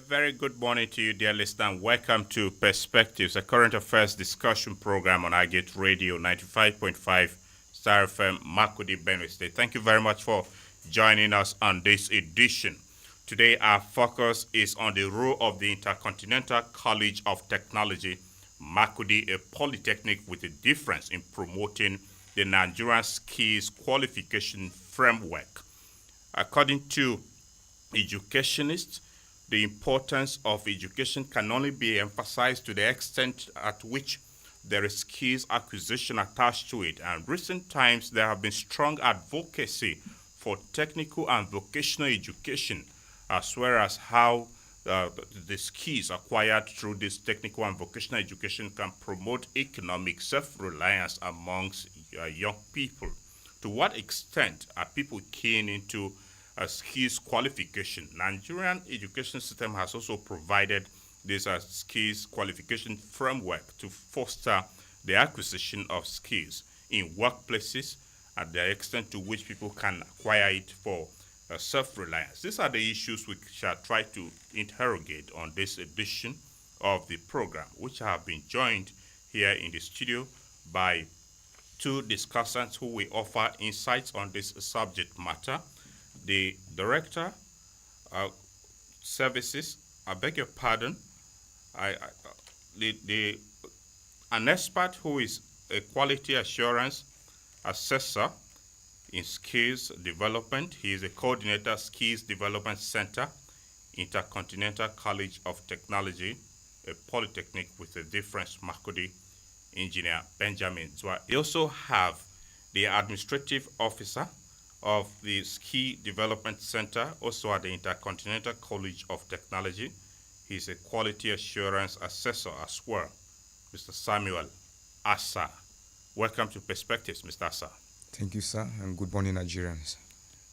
very good morning to you, dear listener, and welcome to Perspectives, a current affairs discussion program on IGate Radio 95.5 Star FM, Makurdi, Benue State. Thank you very much for joining us on this edition. Today, our focus is on the role of the Intercontinental College of Technology, Makurdi, a polytechnic with a difference in promoting the Nigerian skills qualification framework. According to educationists, the importance of education can only be emphasized to the extent at which there is skills acquisition attached to it. And in recent times, there have been strong advocacy for technical and vocational education, as well as how the skills acquired through this technical and vocational education can promote economic self-reliance amongst young people. To what extent are people keen into skills qualification? Nigerian education system has also provided this skills qualification framework to foster the acquisition of skills in workplaces at the extent to which people can acquire it for self-reliance. These are the issues we shall try to interrogate on this edition of the program, which have been joined here in the studio by two discussants who will offer insights on this subject matter. The Director Services, I beg your pardon, an expert who is a quality assurance assessor in skills development. He is a coordinator, Skills Development Center, Intercontinental College of Technology, a polytechnic with a difference, Makurdi, Engineer Benjamin Zwa. We also have the administrative officer of the Skill Development Center, also at the Intercontinental College of Technology. He's a quality assurance assessor as well, Mr. Samuel Asaa. Welcome to Perspectives, Mr. Asaa. Thank you, sir, and good morning, Nigerians.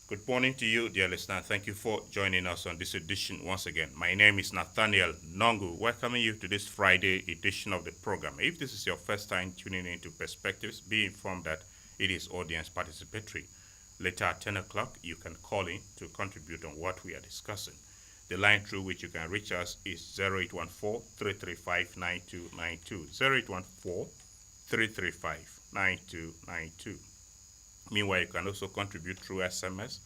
Good morning to you, dear listener. Thank you for joining us on this edition once again. My name is Nathaniel Nongu, welcoming you to this Friday edition of the program. If this is your first time tuning into Perspectives, be informed that it is audience participatory. Later at 10 o'clock, you can call in to contribute on what we are discussing. The line through which you can reach us is 0814-335-9292, 0814-335-9292. Meanwhile, you can also contribute through SMS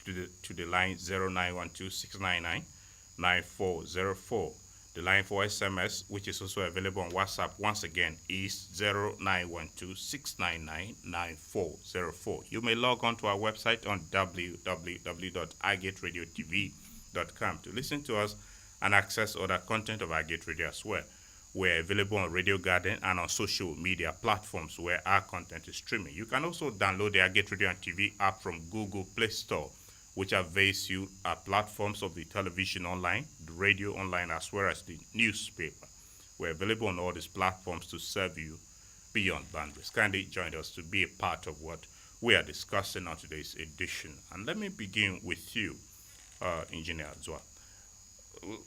to the line 0912-699-9404. The line for SMS, which is also available on WhatsApp, once again, is 0912-699-9404. You may log on to our website on www.iGateRadioTV.com to listen to us and access other content of iGate Radio as well. We're available on Radio Garden and on social media platforms where our content is streaming. You can also download the iGate Radio and TV app from Google Play Store, which avails you at platforms of the television online, the radio online, as well as the newspaper. We're available on all these platforms to serve you beyond boundaries. Kindly join us to be a part of what we are discussing on today's edition. And let me begin with you, Engineer Zwa.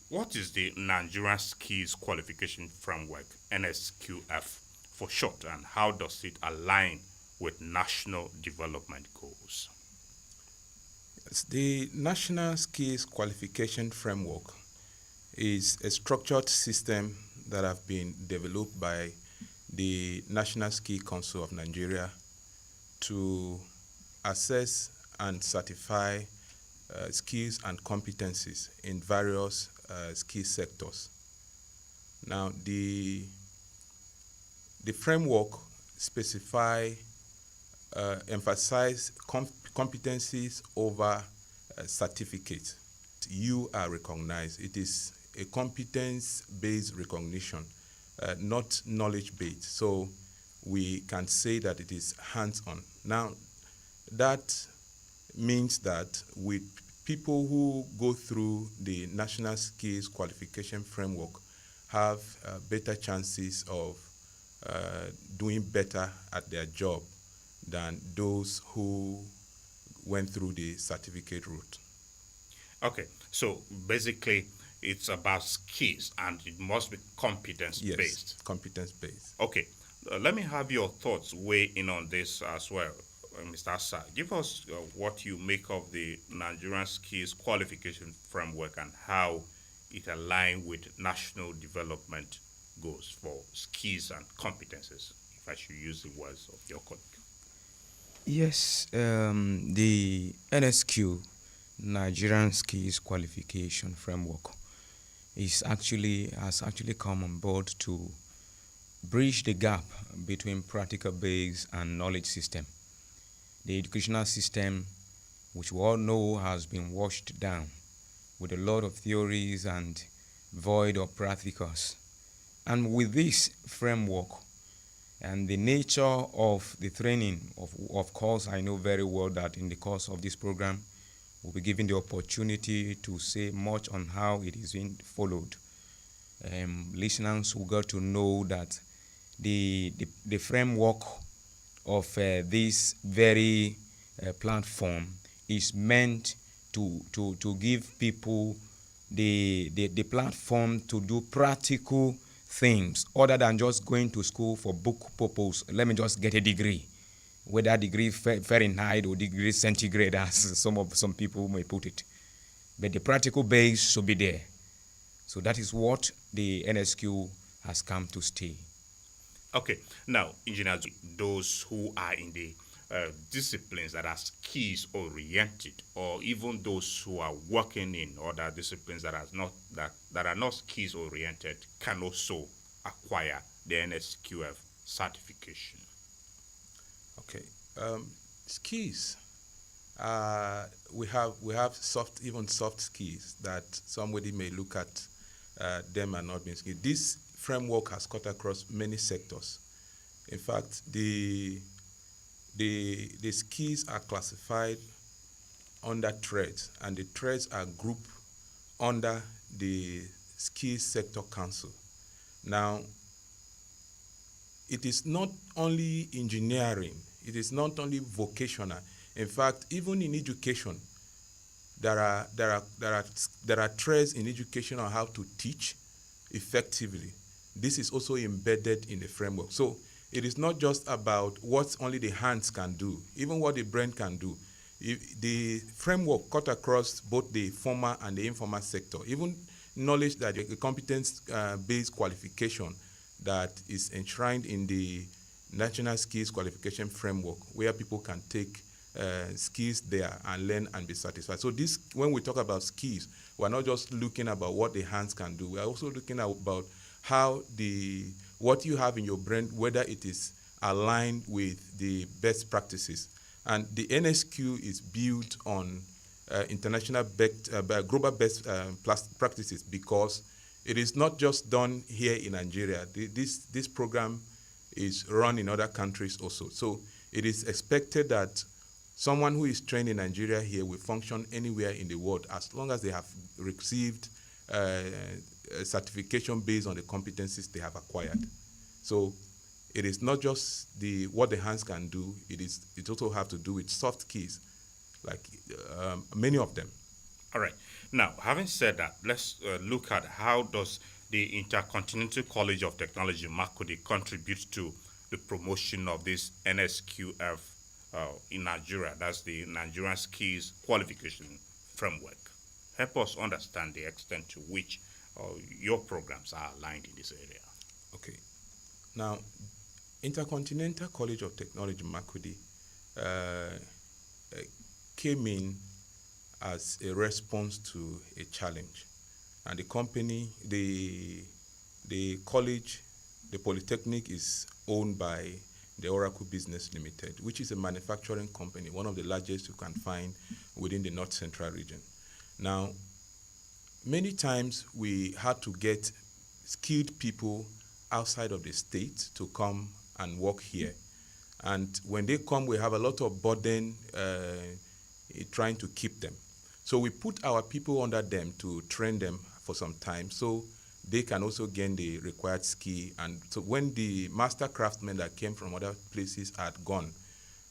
What is the Nigerian Skills Qualification Framework, NSQF for short, and how does it align with national development goals? The National Skills Qualification Framework is a structured system that have been developed by the National Skill Council of Nigeria to assess and certify skills and competencies in various skill sectors. Now, the framework emphasize competencies over certificates. You are recognized. It is a competence-based recognition, not knowledge-based. So we can say that it is hands-on. Now, that means that with people who go through the National Skills Qualification Framework have better chances of doing better at their job than those who went through the certificate route. Okay, so basically it's about skills and it must be competence-based. Yes, competence-based. Okay, let me have your thoughts weigh in on this as well. Mr. Asaa, give us what you make of the Nigerian Skills Qualification Framework and how it align with national development goals for skills and competences, if I should use the words of your colleague? Yes, the NSQ, Nigerian Skills Qualification Framework, has actually come on board to bridge the gap between practical base and knowledge system. The educational system, which we all know has been washed down with a lot of theories and void of practicals. And with this framework and the nature of the training, of course, I know very well that in the course of this program, we'll be given the opportunity to say much on how it is being followed. Listeners will get to know that the framework of this very platform is meant to give people the platform to do practical things other than just going to school for book purpose. Let me just get a degree, whether degree Fahrenheit or degree centigrade, as some people may put it. But the practical base should be there. So that is what the NSQ has come to stay. Okay, now, engineers, those who are in the disciplines that are skills oriented, or even those who are working in other disciplines that are not skills oriented, can also acquire the NSQF certification. Okay, skills. We have soft skills that somebody may look at them and not being skilled. This framework has cut across many sectors. In fact, the skills are classified under threads, and the threads are grouped under the Skills Sector Council. Now, it is not only engineering, it is not only vocational. In fact, even in education, there are threads in education on how to teach effectively. This is also embedded in the framework. So it is not just about what only the hands can do, even what the brain can do. The framework cut across both the formal and the informal sector. Even knowledge that a competence-based qualification that is enshrined in the National Skills Qualification Framework, where people can take skills there and learn and be satisfied. So this, when we talk about skills, we're not just looking about what the hands can do. We're also looking about how what you have in your brain, whether it is aligned with the best practices. And the NSQ is built on international global best practices, because it is not just done here in Nigeria. This program is run in other countries also. So it is expected that someone who is trained in Nigeria here will function anywhere in the world as long as they have received a certification based on the competencies they have acquired. So it is not just what the hands can do, it also have to do with soft skills, like many of them. All right. Now, having said that, let's look at how does the Intercontinental College of Technology, Makurdi, contribute to the promotion of this NSQF in Nigeria. That's the Nigerian Skills Qualification Framework. Help us understand the extent to which your programs are aligned in this area. Okay. Now, Intercontinental College of Technology, Makurdi, came in as a response to a challenge. And the company, the college, the Polytechnic is owned by the Oracle Business Limited, which is a manufacturing company, one of the largest you can find within the North Central region. Now, many times we had to get skilled people outside of the state to come and work here. And when they come, we have a lot of burden trying to keep them. So we put our people under them to train them for some time so they can also gain the required skill. And so when the master craftsmen that came from other places had gone,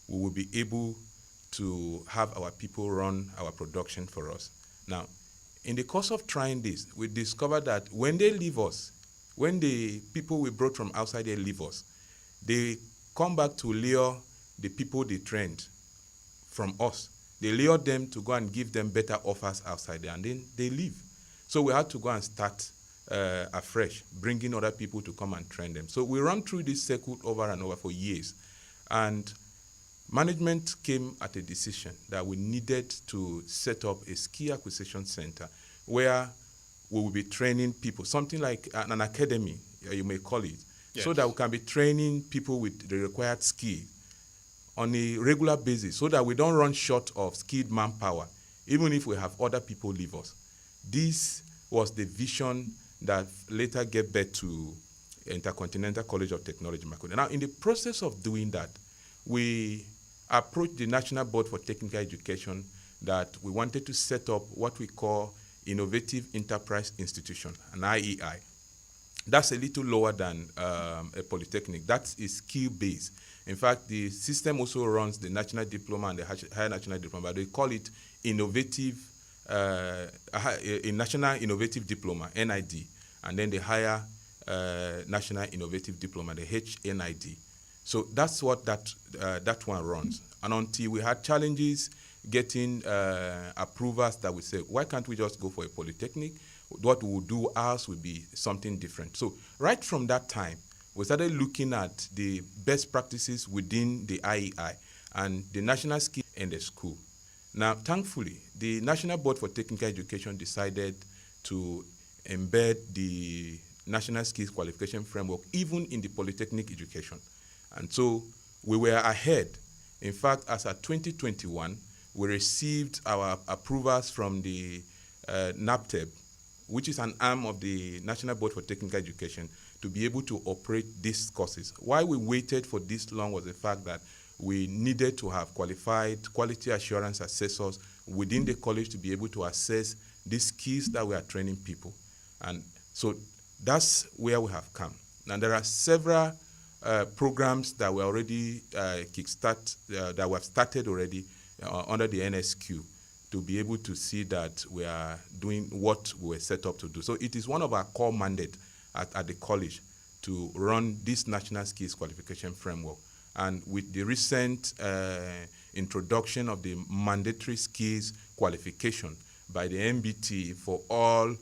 we will be able to have our people run our production for us. Now, in the course of trying this, we discovered that when they leave us, when the people we brought from outside they leave us, they come back to lure the people they trained from us. They lure them to go and give them better offers outside there, and then they leave. So we had to go and start afresh, bringing other people to come and train them. So we ran through this circuit over and over for years. And management came at a decision that we needed to set up a skill acquisition center where we will be training people, something like an academy, you may call it, yes, so that we can be training people with the required skill on a regular basis so that we don't run short of skilled manpower, even if we have other people leave us. This was the vision that later gave birth to Intercontinental College of Technology, Makurdi. Now, in the process of doing that, we approached the National Board for Technical Education that we wanted to set up what we call Innovative Enterprise Institution, an IEI. That's a little lower than a polytechnic. That is skill-based. In fact, the system also runs the national diploma and the higher national diploma. They call it innovative, a national innovative diploma, NID, and then the higher national innovative diploma, the HNID. So that's what that one runs. And until we had challenges getting approvals that we say, why can't we just go for a polytechnic? What we will do ours will be something different. So right from that time, we started looking at the best practices within the IEI and the national skill in the school. Now, thankfully, the National Board for Technical Education decided to embed the National Skills Qualification Framework even in the polytechnic education. And so we were ahead. In fact, as of 2021, we received our approvals from the NAPTEB, which is an arm of the National Board for Technical Education, to be able to operate these courses. Why we waited for this long was the fact that we needed to have qualified quality assurance assessors within the college to be able to assess the skills that we are training people. And so that's where we have come. And there are several programs that we already that we have started already under the NSQ to be able to see that we are doing what we were set up to do. So it is one of our core mandates at the college to run this National Skills Qualification Framework. And with the recent introduction of the mandatory skills qualification by the MBT for all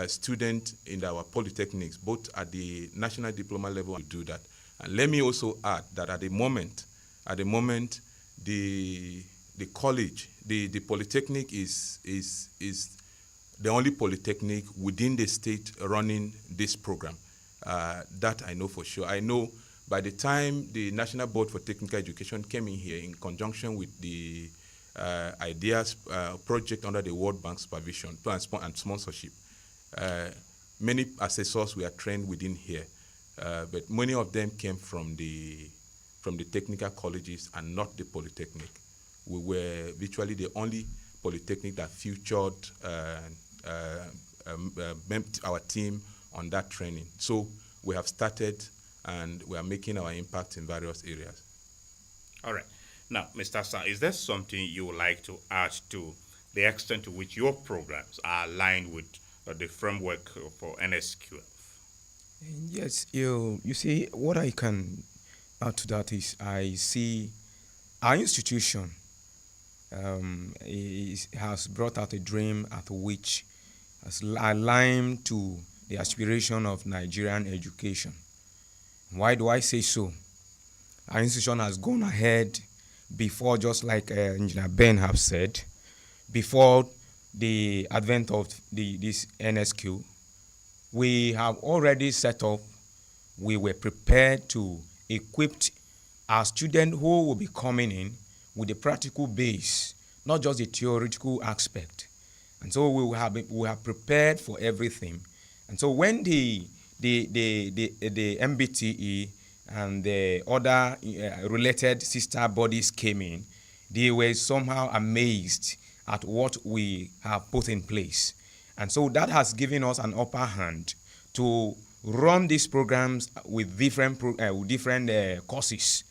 students in our polytechnics, both at the national diploma level, to do that. And let me also add that at the moment, the college, the polytechnic is the only polytechnic within the state running this program. That I know for sure. I know by the time the National Board for Technical Education came in here in conjunction with the IDEAS project under the World Bank supervision and sponsorship, many assessors were trained within here, but many of them came from the technical colleges and not the polytechnic. We were virtually the only polytechnic that featured our team on that training. So we have started and we are making our impact in various areas. All right. Now, Mr. Asaa, is there something you would like to add to the extent to which your programs are aligned with the framework for NSQF? Yes, you see, what I can add to that is I see our institution has brought out a dream at which has aligned to the aspiration of Nigerian education. Why do I say so? Our institution has gone ahead before, just like Engineer Ben have said, before the advent of this NSQ. We have already set up, we were prepared to equip our students who will be coming in with the practical base, not just the theoretical aspect. And so we have prepared for everything. And so when the MBTE and the other related sister bodies came in, they were somehow amazed at what we have put in place. And so that has given us an upper hand to run these programs with different courses.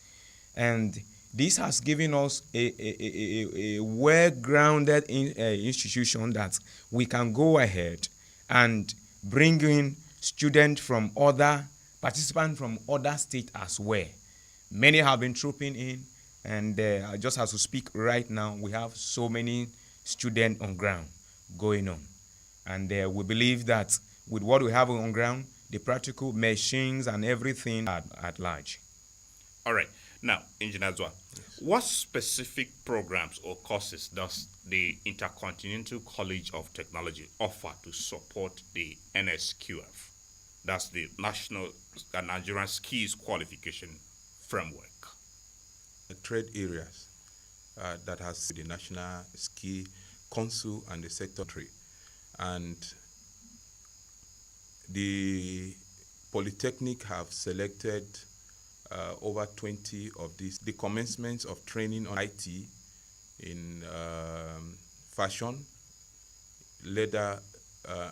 And this has given us a well-grounded institution that we can go ahead and bring in students from participants from other states as well. Many have been trooping in, and just as we speak right now, we have so many students on ground going on. And we believe that with what we have on ground, the practical machines and everything at large. All right. Now, Engineer Zwa, what specific programs or courses does the Intercontinental College of Technology offer to support the NSQF? That's the Nigerian Skills Qualification Framework. The trade areas that has the National Ski Council and the secretary. And the Polytechnic have selected over 20 of these. The commencement of training on IT in fashion, leather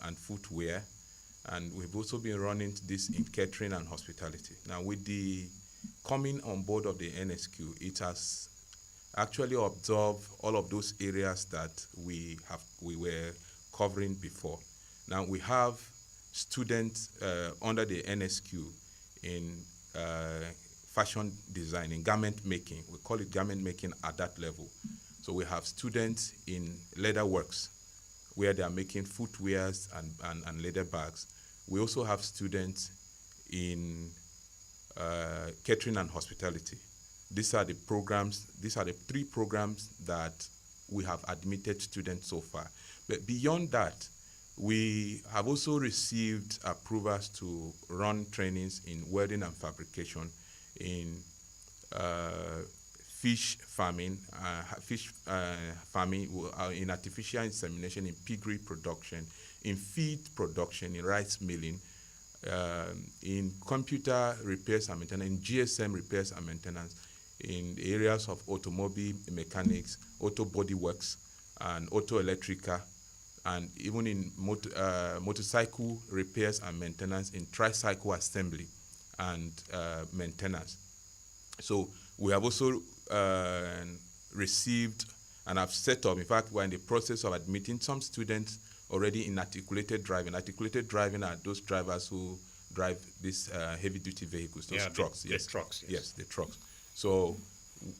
and footwear, and we've also been running this in catering and hospitality. Now, with the coming on board of the NSQ, it has actually absorbed all of those areas that we were covering before. Now, we have students under the NSQ in fashion design, in garment making. We call it garment making at that level. So we have students in leather works, where they are making footwears and leather bags. We also have students in catering and hospitality. These are the programs, these are the 3 programs that we have admitted students so far. But beyond that, we have also received approvals to run trainings in welding and fabrication, in fish farming, in artificial insemination, in piggery production, in feed production, in rice milling, in computer repairs and maintenance, in GSM repairs and maintenance, in the areas of automobile mechanics, auto body works, and auto electrical, and even in motorcycle repairs and maintenance, in tricycle assembly and maintenance. So we have also received and have set up, in fact, we're in the process of admitting some students already in articulated driving. Articulated driving are those drivers who drive these heavy-duty vehicles, those trucks. The trucks, yes. Yes, the trucks. So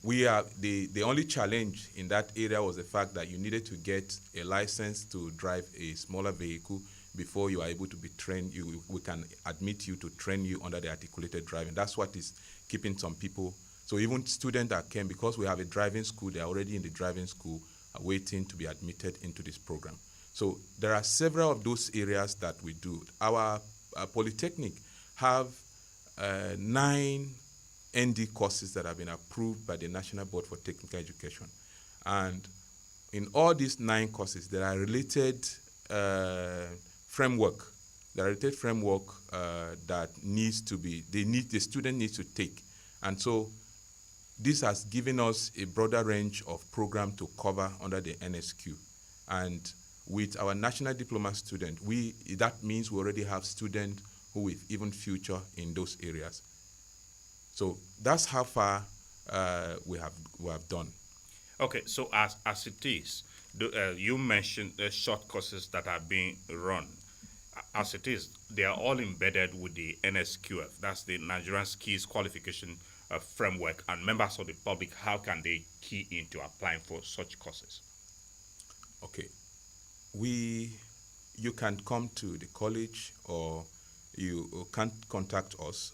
we are, the only challenge in that area was the fact that you needed to get a license to drive a smaller vehicle before you are able to be trained. We can admit you to train you under the articulated driving. That's what is keeping some people. So even students that came, because we have a driving school, they're already in the driving school, are waiting to be admitted into this program. So there are several of those areas that we do. Our Polytechnic have 9 ND courses that have been approved by the National Board for Technical Education. And in all these 9 courses, there are related framework. There are related framework that needs to be, the student needs to take. And so this has given us a broader range of program to cover under the NSQ. And with our national diploma student, that means we already have students who will even future in those areas. So that's how far we have done. Okay, so as it is, you mentioned the short courses that are being run. As it is, they are all embedded with the NSQF. That's the Nigerian Skills Qualification Framework. And members of the public, how can they key into applying for such courses? Okay, you can come to the college, or you can contact us.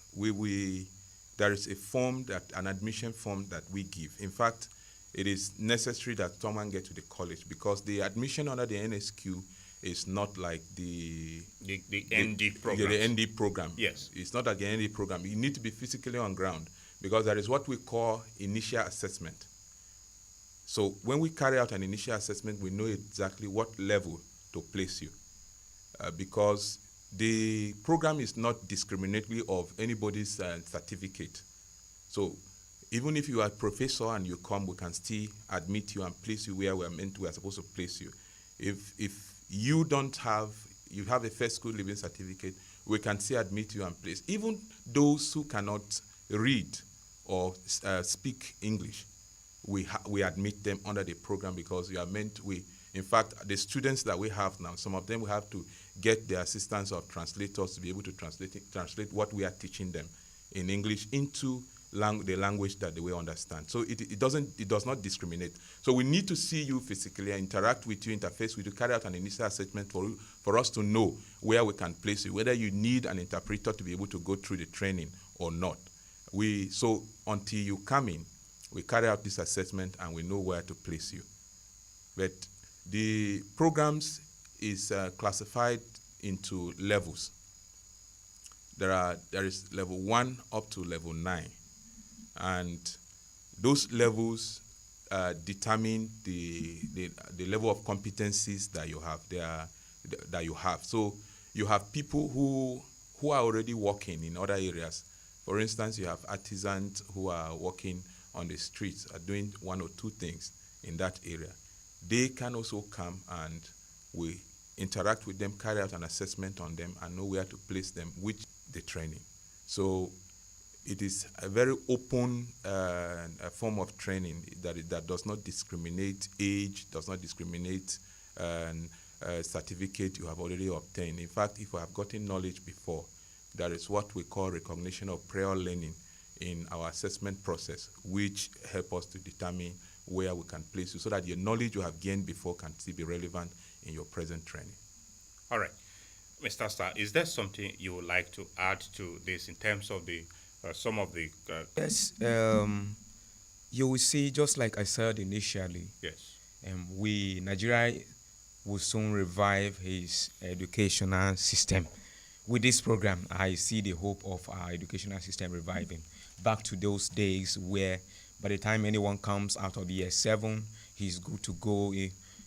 There is a form, an admission form that we give. In fact, it is necessary that someone get to the college, because the admission under the NSQ is not like the ND program. The ND program. Yes. It's not like the ND program. You need to be physically on ground, because there is what we call initial assessment. So when we carry out an initial assessment, we know exactly what level to place you, because the program is not discriminatory of anybody's certificate. So even if you are a professor and you come, we can still admit you and place you where we are supposed to place you. If you have a first school living certificate, we can still admit you and place. Even those who cannot read or speak English, we admit them under the program, because in fact, the students that we have now, some of them we have to get the assistance of translators to be able to translate what we are teaching them in English into the language that they will understand. So it does not discriminate. So we need to see you physically, interact with you, interface with you, carry out an initial assessment for us to know where we can place you, whether you need an interpreter to be able to go through the training or not. So until you come in, we carry out this assessment and we know where to place you. But the programs is classified into levels. There is level 1 up to level 9, and those levels determine the level of competencies that you have. So you have people who are already working in other areas. For instance, you have artisans who are working on the streets, are doing one or two things in that area. They can also come and we interact with them, carry out an assessment on them, and know where to place them with the training. So it is a very open form of training that does not discriminate age, does not discriminate certificate you have already obtained. In fact, if you have gotten knowledge before, there is what we call recognition of prior learning in our assessment process, which help us to determine where we can place you so that your knowledge you have gained before can still be relevant in your present training. All right. Mr. Asaa, is there something you would like to add to this in terms of the some of the... Yes, you will see, just like I said initially, Yes. Nigeria will soon revive his educational system. With this program, I see the hope of our educational system reviving back to those days where by the time anyone comes out of year 7, he's good to go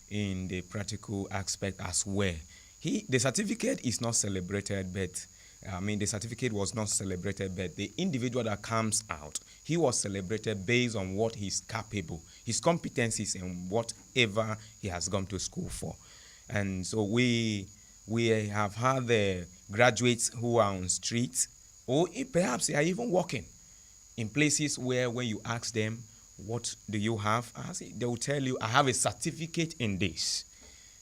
in the practical aspect as well. The certificate is not celebrated, but the certificate was not celebrated, but the individual that comes out, he was celebrated based on what he's capable, his competencies, and whatever he has gone to school for. And so we have had the graduates who are on streets, or perhaps they are even working in places where when you ask them, what do you have? They will tell you, I have a certificate in this.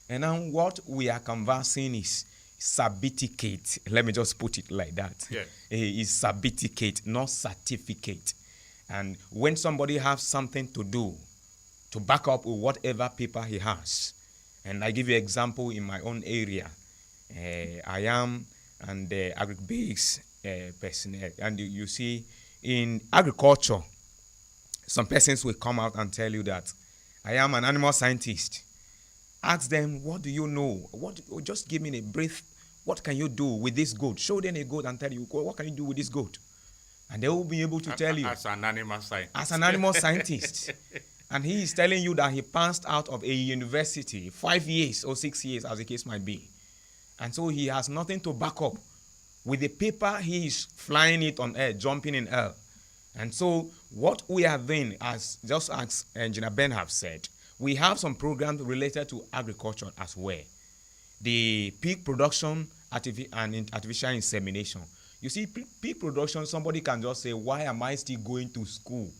And now what we are conversing is certificate. Let me just put it like that. Yeah. It's certificate, not certificate. And when somebody has something to do, to back up with whatever paper he has, and I give you an example in my own area, I am an agri-based personnel, and you see in agriculture, some persons will come out and tell you that I am an animal scientist. Ask them, what do you know? Just give me a brief. What can you do with this goat? Show them a goat and tell you, what can you do with this goat? And they will be able to tell you. As an animal scientist. As an animal scientist. And he is telling you that he passed out of a university 5 years or 6 years, as the case might be. And so he has nothing to back up. With the paper, he is flying it on air, jumping in air. And so what we are doing, just as Engineer Ben have said, we have some programs related to agriculture as well. The pig production and artificial insemination. You see, pig production, somebody can just say, why am I still going to school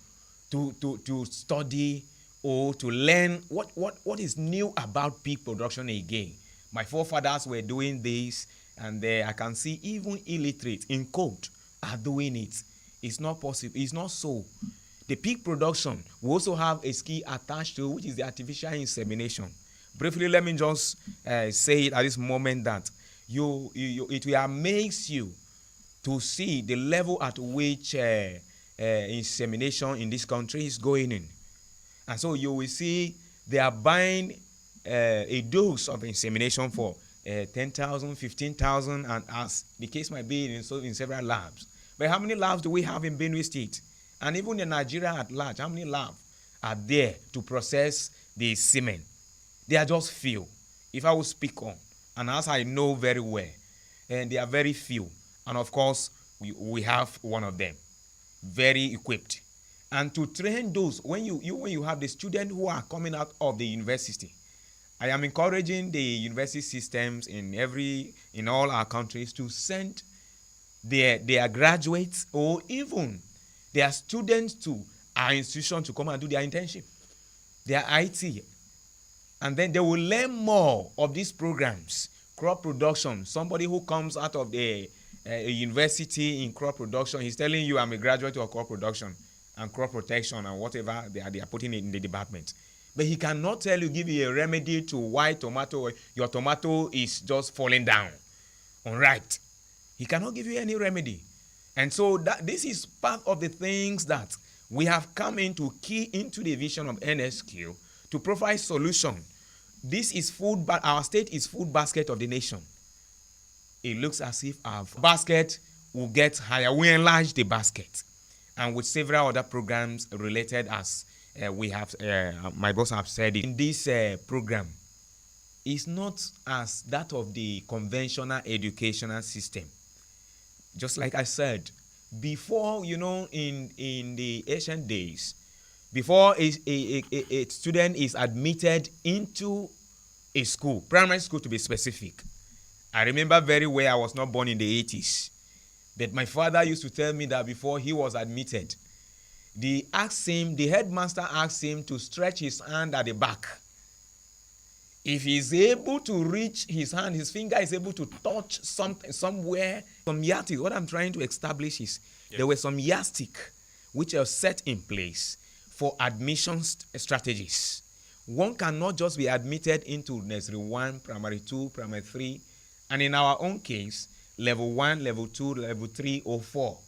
to study or to learn what is new about pig production again? My forefathers were doing this, and I can see even illiterate in code are doing it. It's not possible. It's not so. The pig production, we also have a skill attached to, which is the artificial insemination. Briefly, let me just say it at this moment that it will amaze you to see the level at which insemination in this country is going in. And so you will see they are buying a dose of insemination for 10,000, 15,000, and as the case might be in several labs. But how many labs do we have in Benue State? And even in Nigeria at large, how many labs are there to process the semen? They are just few. If I will speak on, and as I know very well, and they are very few. And of course, we have one of them, very equipped. And to train those, when you have the students who are coming out of the university, I am encouraging the university systems in all our countries to send their graduates or even their students to our institution to come and do their internship, their IT. And then they will learn more of these programs, crop production. Somebody who comes out of the a university in crop production. He's telling you, I'm a graduate of crop production and crop protection and whatever they are putting in the department. But he cannot give you a remedy to why your tomato is just falling down, unripe. He cannot give you any remedy. And so this is part of the things that we have come in to key into the vision of NSQ to provide solution. This is food, but our state is food basket of the nation. It looks as if our basket will get higher. We enlarge the basket, and with several other programs related, as we have, my boss have said it. In this program, is not as that of the conventional educational system. Just like I said, before, in the ancient days, before a student is admitted into a school, primary school to be specific, I remember very well, I was not born in the 80s, but my father used to tell me that before he was admitted, the headmaster asked him to stretch his hand at the back. If he's able to reach his hand, his finger is able to touch something somewhere, some yardstick. What I'm trying to establish is there were some yardstick which are set in place for admission strategies. One cannot just be admitted into nursery 1, primary 2, primary 3, and in our own case, level 1, level 2, level 3, or 4.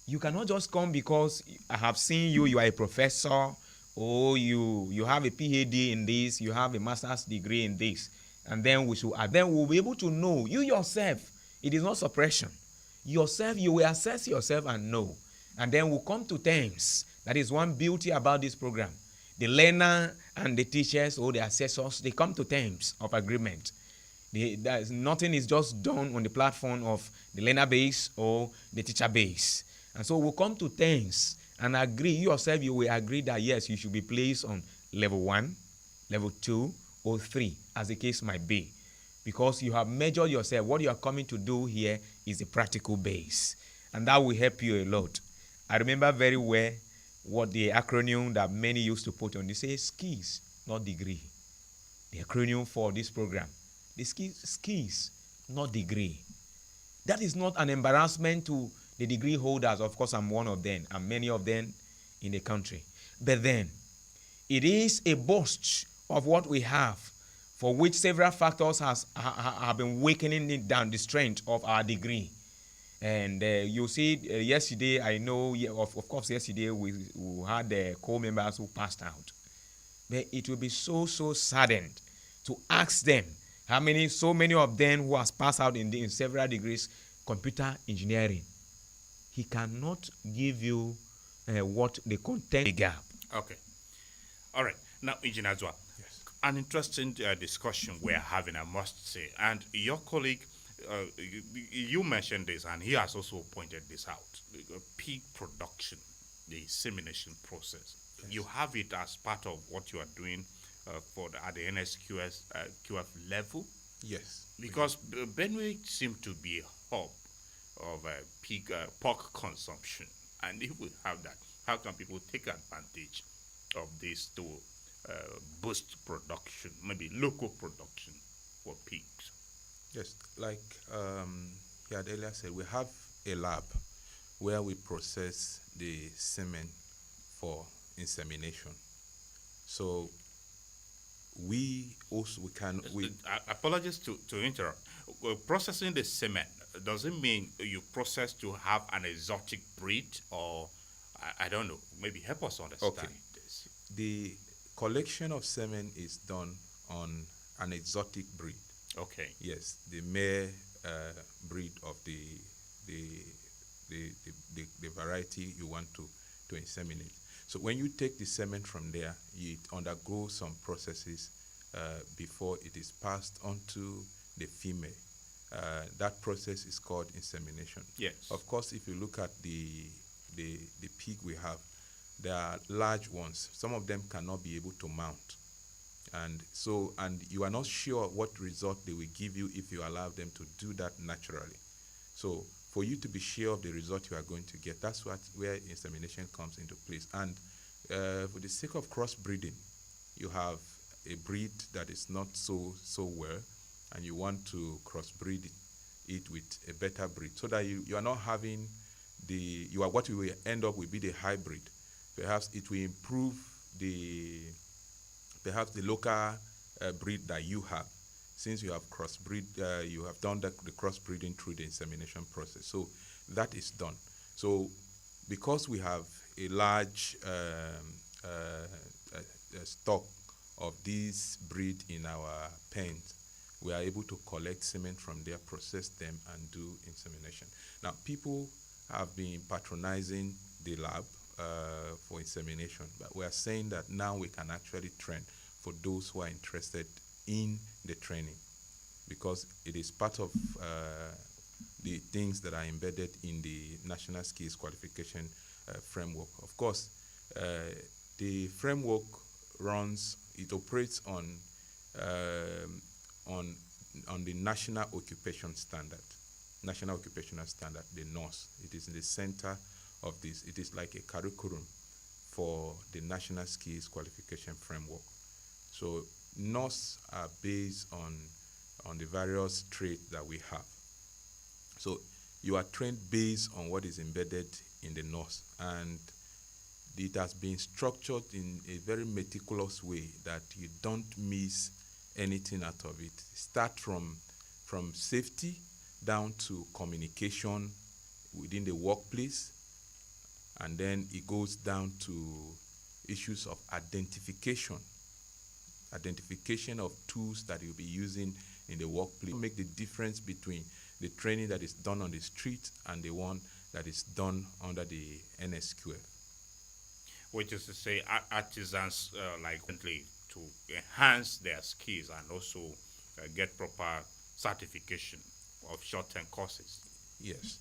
You cannot just come because I have seen you are a professor, or you have a PhD in this, you have a master's degree in this, and then we'll be able to know you yourself. It is not suppression. Yourself, you will assess yourself and know, and then we'll come to terms. That is one beauty about this program. The learner and the teachers or the assessors, they come to terms of agreement. Nothing is just done on the platform of the learner base or the teacher base, and so we'll come to terms and agree. You yourself, you will agree that yes, you should be placed on level 1, level 2, or 3, as the case might be. Because you have measured yourself. What you are coming to do here is a practical base. And that will help you a lot. I remember very well what the acronym that many used to put on. They say skills, not degree. The acronym for this program. The skills, not degree. That is not an embarrassment to the degree holders. Of course, I'm one of them, and many of them in the country. But then, it is a boast of what we have, for which several factors have been weakening it down, the strength of our degree. And you see, yesterday, I know, of course, yesterday we had co-members who passed out. But it will be so saddened to ask them so many of them who has passed out in several degrees, computer engineering. He cannot give you what the content the gap. Okay. All right. Now, Engineer Azwa, yes, an interesting discussion we're having, I must say. And your colleague, you mentioned this, and he has also pointed this out. Pig production, the insemination process. Yes. You have it as part of what you are doing at the NSQS QF level? Yes. Because Benue seems to be a hub of pork consumption, and if we have that, how can people take advantage of this to boost production, maybe local production for pigs? Yes, like he had earlier said, we have a lab where we process the semen for insemination. So apologies to interrupt. Processing the semen, does it mean you process to have an exotic breed, or I don't know, maybe help us understand this? The collection of semen is done on an exotic breed. Okay. Yes, the male breed of the variety you want to inseminate. So when you take the semen from there, it undergoes some processes before it is passed on to the female. That process is called insemination. Yes. Of course, if you look at the pig we have, there are large ones. Some of them cannot be able to mount. And you are not sure what result they will give you if you allow them to do that naturally. So for you to be sure of the result you are going to get, that's where insemination comes into place. And for the sake of crossbreeding, you have a breed that is not so well, and you want to crossbreed it. it with a better breed, so that you are not having what you will end up will be the hybrid. Perhaps it will improve the local breed that you have, since you have crossbreed, you have done the crossbreeding through the insemination process. So that is done. So because we have a large stock of this breed in our pens, we are able to collect semen from there, process them, and do insemination. Now, people have been patronizing the lab for insemination, but we are saying that now we can actually train for those who are interested in the training, because it is part of the things that are embedded in the National Skills Qualification framework. Of course, the framework operates on the National Occupational Standard, the NOS. It is in the center of this. It is like a curriculum for the National Skills Qualification framework. So NOS are based on the various traits that we have. So you are trained based on what is embedded in the NOS, and it has been structured in a very meticulous way that you don't miss anything out of it. Start from safety down to communication within the workplace, and then it goes down to issues of identification of tools that you'll be using in the workplace. Make the difference between the training that is done on the street and the one that is done under the NSQF. Which is to say, artisans to enhance their skills and also get proper certification of short-term courses. Yes.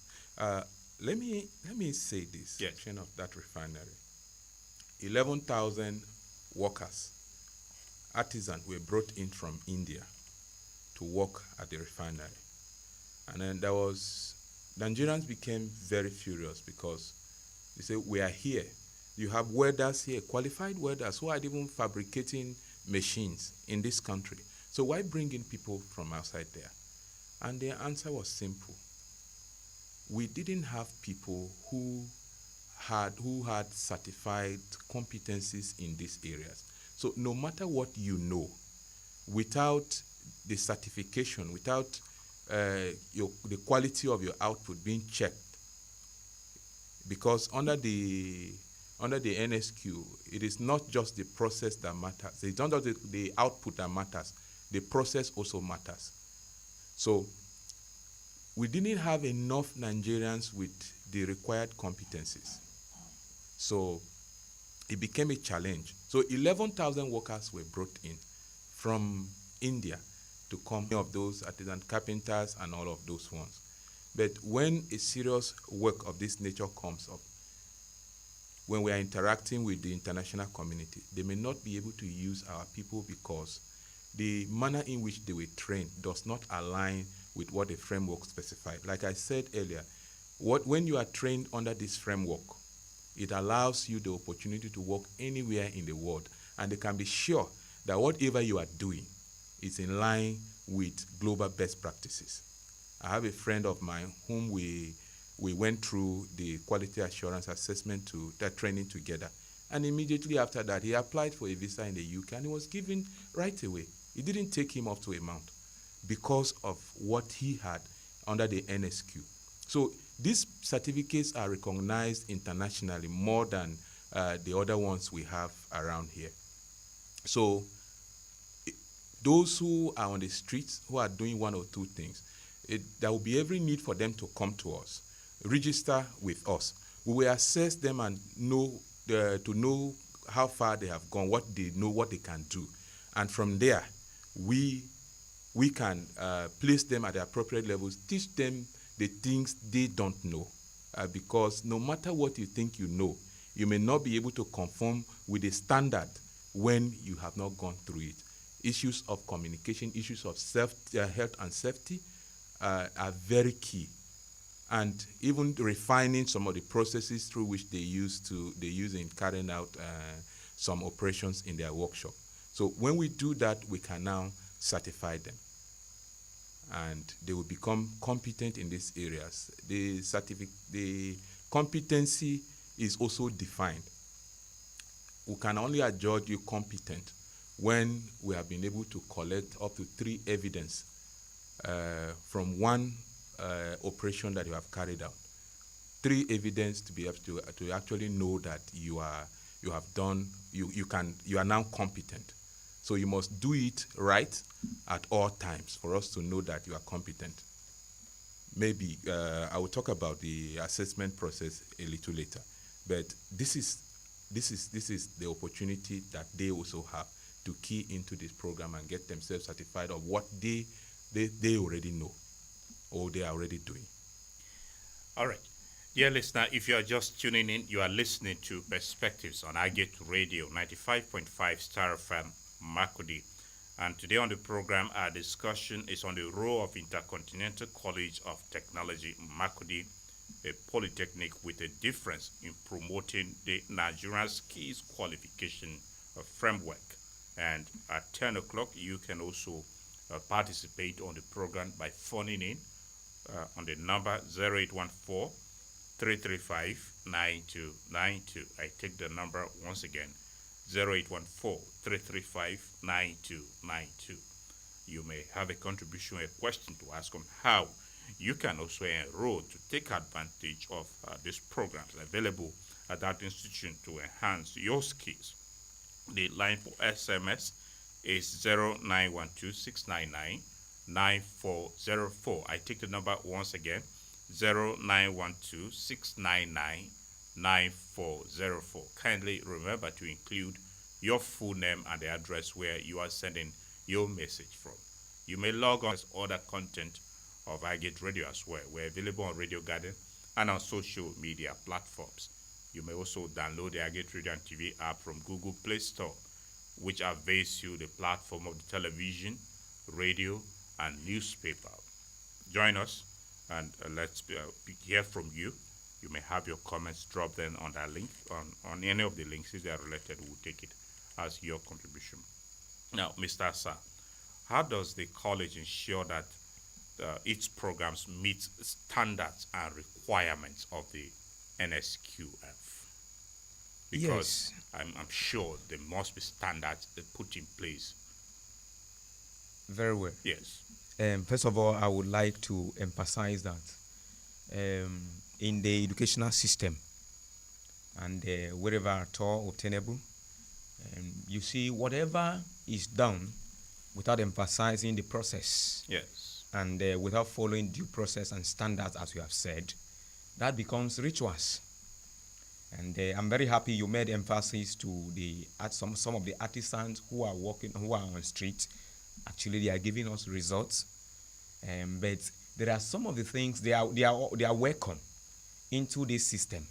Let me say this. Yes. Section of that refinery. 11,000 workers, artisans, were brought in from India to work at the refinery. And then Nigerians became very furious because they said, we are here. You have welders here, qualified welders who are even fabricating machines in this country. So why bring in people from outside there? And their answer was simple. We didn't have people who had certified competencies in these areas. So no matter what you know, without the certification, without the quality of your output being checked, because under the NSQ, it is not just the process that matters. It's not just the output that matters. The process also matters. So we didn't have enough Nigerians with the required competencies. So it became a challenge. So 11,000 workers were brought in from India to come, of those artisan carpenters and all of those ones. But when a serious work of this nature comes up, when we are interacting with the international community, they may not be able to use our people because the manner in which they were trained does not align with what the framework specified. Like I said earlier, when you are trained under this framework, it allows you the opportunity to work anywhere in the world, and they can be sure that whatever you are doing is in line with global best practices. I have a friend of mine whom we went through the quality assurance assessment to that training together, and immediately after that he applied for a visa in the UK and he was given right away. It didn't take him up to a month because of what he had under the NSQ. So these certificates are recognized internationally more than the other ones we have around here. So those who are on the streets, who are doing one or two things, there will be every need for them to come to us, register with us. We will assess them and to know how far they have gone, what they know, what they can do. And from there, we can place them at the appropriate levels, teach them the things they don't know. Because no matter what you think you know, you may not be able to conform with the standard when you have not gone through it. Issues of communication, issues of health and safety are very key. And even refining some of the processes through which they use in carrying out some operations in their workshop. So when we do that, we can now certify them. and they will become competent in these areas. The competency is also defined. We can only adjudge you competent when we have been able to collect up to 3 evidence from one operation that you have carried out. 3 evidence to be able to actually know that you are now competent. So you must do it right at all times for us to know that you are competent. Maybe I will talk about the assessment process a little later, but this is the opportunity that they also have to key into this program and get themselves certified of what they already know or they are already doing. All right. Dear listener, if you are just tuning in, you are listening to Perspectives on Agate Radio 95.5 Star FM Makurdi. And today on the program, our discussion is on the role of Intercontinental College of Technology, Makurdi, a polytechnic with a difference in promoting the Nigerian skills qualification framework. And at 10 o'clock, you can also participate on the program by phoning in on the number 0814 335 9292. I take the number once again, 0814 335 9292. You may have a contribution, a question to ask on how you can also enroll to take advantage of these programs available at that institution to enhance your skills. The line for SMS is 0912 699 9404. I take the number once again, 0912 699 9404. Kindly remember to include your full name and the address where you are sending your message from. You may log on to other content of Agate Radio as well. We're available on Radio Garden and on social media platforms. You may also download the Agate Radio and TV app from Google Play Store, which avails you the platform of the television, radio, and newspaper. Join us and let's hear from you. You may have your comments, drop them on that link, on any of the links. If they are related, we'll take it as your contribution. Now, Mr. Asaa, how does the college ensure that its programs meet standards and requirements of the NSQF? Because Yes. I'm sure there must be standards put in place. Very well. Yes. First of all, I would like to emphasize that in the educational system and wherever at all obtainable, you see whatever is done without emphasizing the process Yes. and without following due process and standards, as you have said, that becomes rituals. And I'm very happy you made emphasis to some of the artisans who are on street. Actually, they are giving us results, but there are some of the things they are welcome into this system,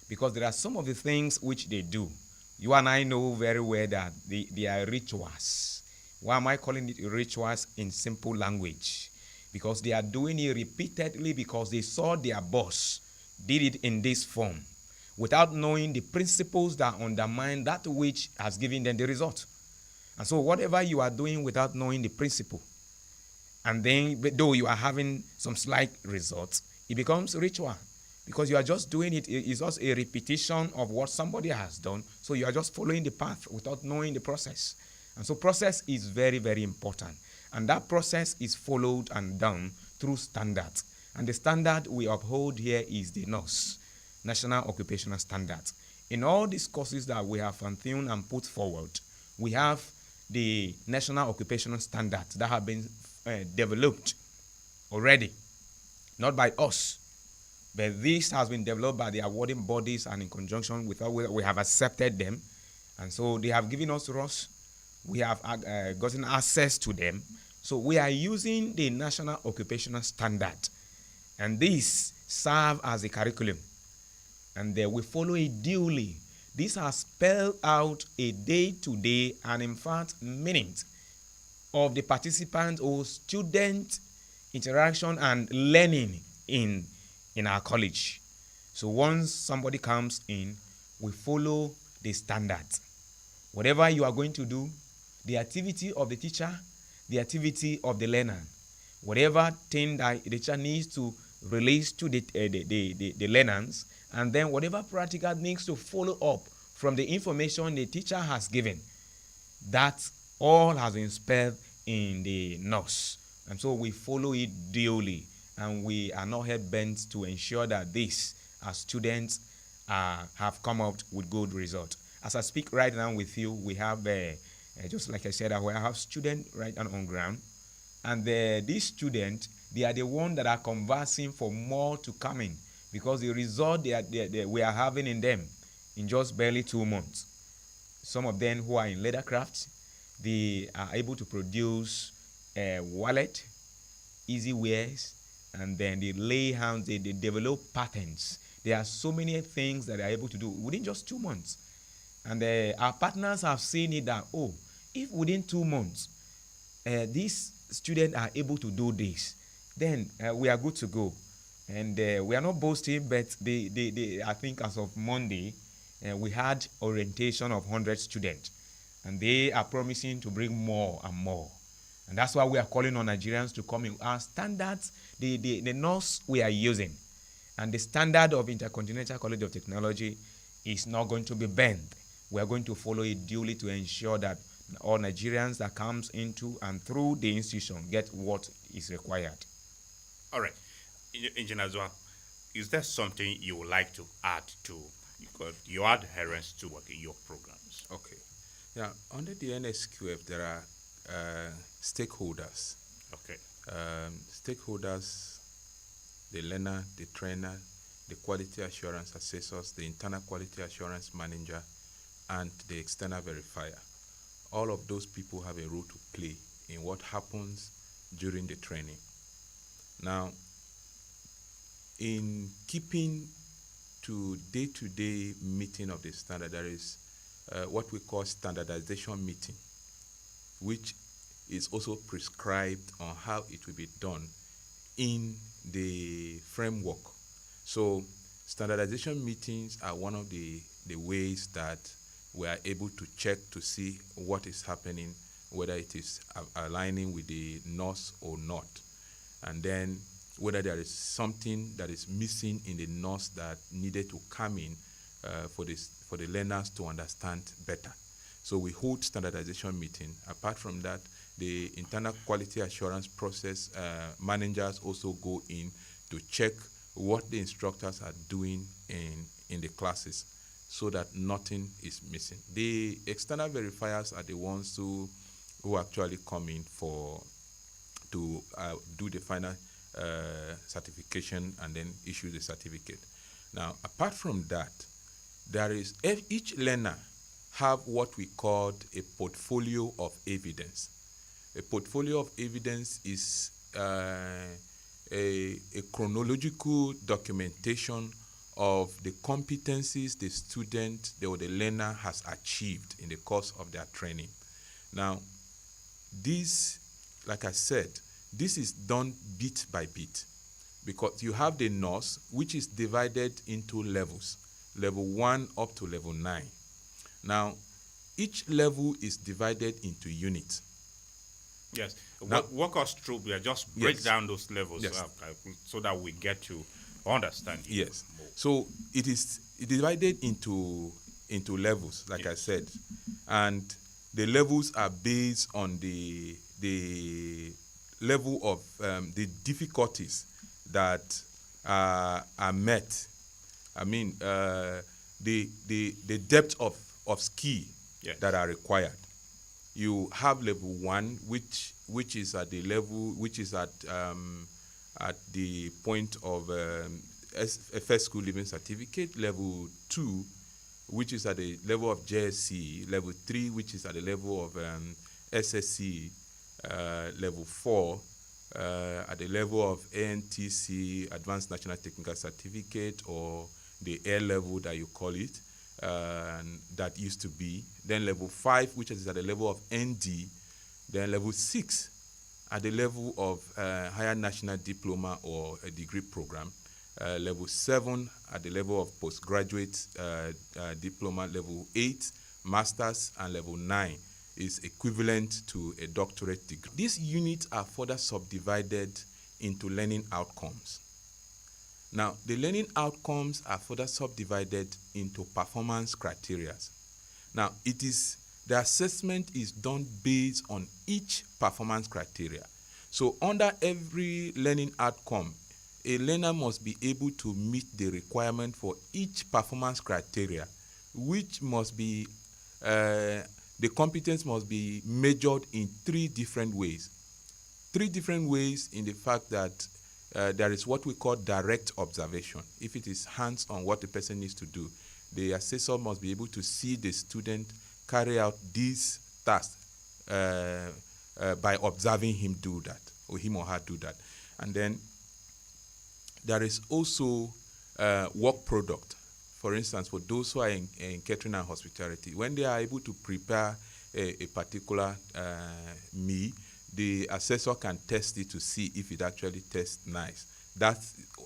because there are some of the things which they do. You and I know very well that they are rituals. Why am I calling it rituals in simple language? Because they are doing it repeatedly because they saw their boss did it in this form, without knowing the principles that undermine that which has given them the result. And so whatever you are doing without knowing the principle, and then though you are having some slight results, it becomes ritual, because you are just doing it. It's just a repetition of what somebody has done. So you are just following the path without knowing the process. And so process is very, very important. And that process is followed and done through standards. And the standard we uphold here is the NOS, National Occupational Standards. In all these courses that we have fine-tuned and put forward, we have the National Occupational Standards that have been developed already, not by us, but this has been developed by the awarding bodies, and in conjunction with us, we have accepted them. And so they have given us ROS. We have gotten access to them. So we are using the National Occupational Standard, and these serve as a curriculum, and we follow it duly. This has spelled out a day-to-day and, in fact, minute of the participant or student interaction and learning in our college. So once somebody comes in, we follow the standards. Whatever you are going to do, the activity of the teacher, the activity of the learner, whatever thing that the teacher needs to release to the learners, and then whatever practical needs to follow up from the information the teacher has given. That all has been spelled in the notes, and so we follow it duly, and we are not hell bent to ensure that this, as students, have come out with good result. As I speak right now with you, we have just like I said, I have students right now on ground, and these students, they are the ones that are conversing for more to come in, because the result we are having in them in just barely 2 months. Some of them who are in leather crafts, they are able to produce a wallet, easy wares, and then they lay hands, they develop patents. There are so many things that they are able to do within just 2 months. And our partners have seen it that, if within 2 months, these students are able to do this, then we are good to go. And we are not boasting, but I think as of Monday, we had orientation of 100 students, and they are promising to bring more and more. And that's why we are calling on Nigerians to come in. Our standards, the norms we are using, and the standard of Intercontinental College of Technology is not going to be bent. We are going to follow it duly to ensure that all Nigerians that comes into and through the institution get what is required. All right. Engineer Asaa, is there something you would like to add to your adherence to work in your programs? Okay. Yeah, under the NSQF, there are stakeholders. Okay. Stakeholders, the learner, the trainer, the quality assurance assessors, the internal quality assurance manager, and the external verifier. All of those people have a role to play in what happens during the training. Now, in keeping to day-to-day meeting of the standard, there is what we call standardization meeting, which is also prescribed on how it will be done in the framework. So standardization meetings are one of the ways that we are able to check to see what is happening, whether it is aligning with the NOS or not, and then whether there is something that is missing in the NOS that needed to come in for the learners to understand better. So we hold standardization meeting. Apart from that, the internal quality assurance process managers also go in to check what the instructors are doing in the classes, so that nothing is missing. The external verifiers are the ones who actually come in to do the final certification and then issue the certificate. Now, apart from that, there is each learner have what we call a portfolio of evidence. A portfolio of evidence is a chronological documentation of the competencies the student or the learner has achieved in the course of their training. Now, this, like I said, this is done bit by bit, because you have the NOS, which is divided into levels, level 1 up to level 9. Now, each level is divided into units. Yes. Now, walk us through, just break yes. down those levels Yes. up, so that we get to understand you Yes. more. So it is divided into levels, like I said, and the levels are based on the level of the difficulties that are met. I mean, the depth of skill Yes. that are required. You have level 1, which is at the level, which is at the point of a first school living certificate. Level 2, which is at the level of JSC. Level 3, which is at the level of SSC. Level 4, at the level of ANTC, Advanced National Technical Certificate, or the A level that you call it, that used to be. Then level 5, which is at the level of ND. Then level 6, at the level of higher national diploma or a degree program. Level 7, at the level of postgraduate diploma. Level 8, masters, and level 9, is equivalent to a doctorate degree. These units are further subdivided into learning outcomes. Now, the learning outcomes are further subdivided into performance criteria. Now, the assessment is done based on each performance criteria. So, under every learning outcome, a learner must be able to meet the requirement for each performance criteria, which must be, the competence must be measured in 3 different ways. 3 different ways in the fact that there is what we call direct observation. If it is hands-on what the person needs to do, the assessor must be able to see the student carry out these tasks by observing him do that, or him or her do that. And then there is also work product. For instance, for those who are in catering and hospitality, when they are able to prepare a particular meal, the assessor can test it to see if it actually tastes nice. That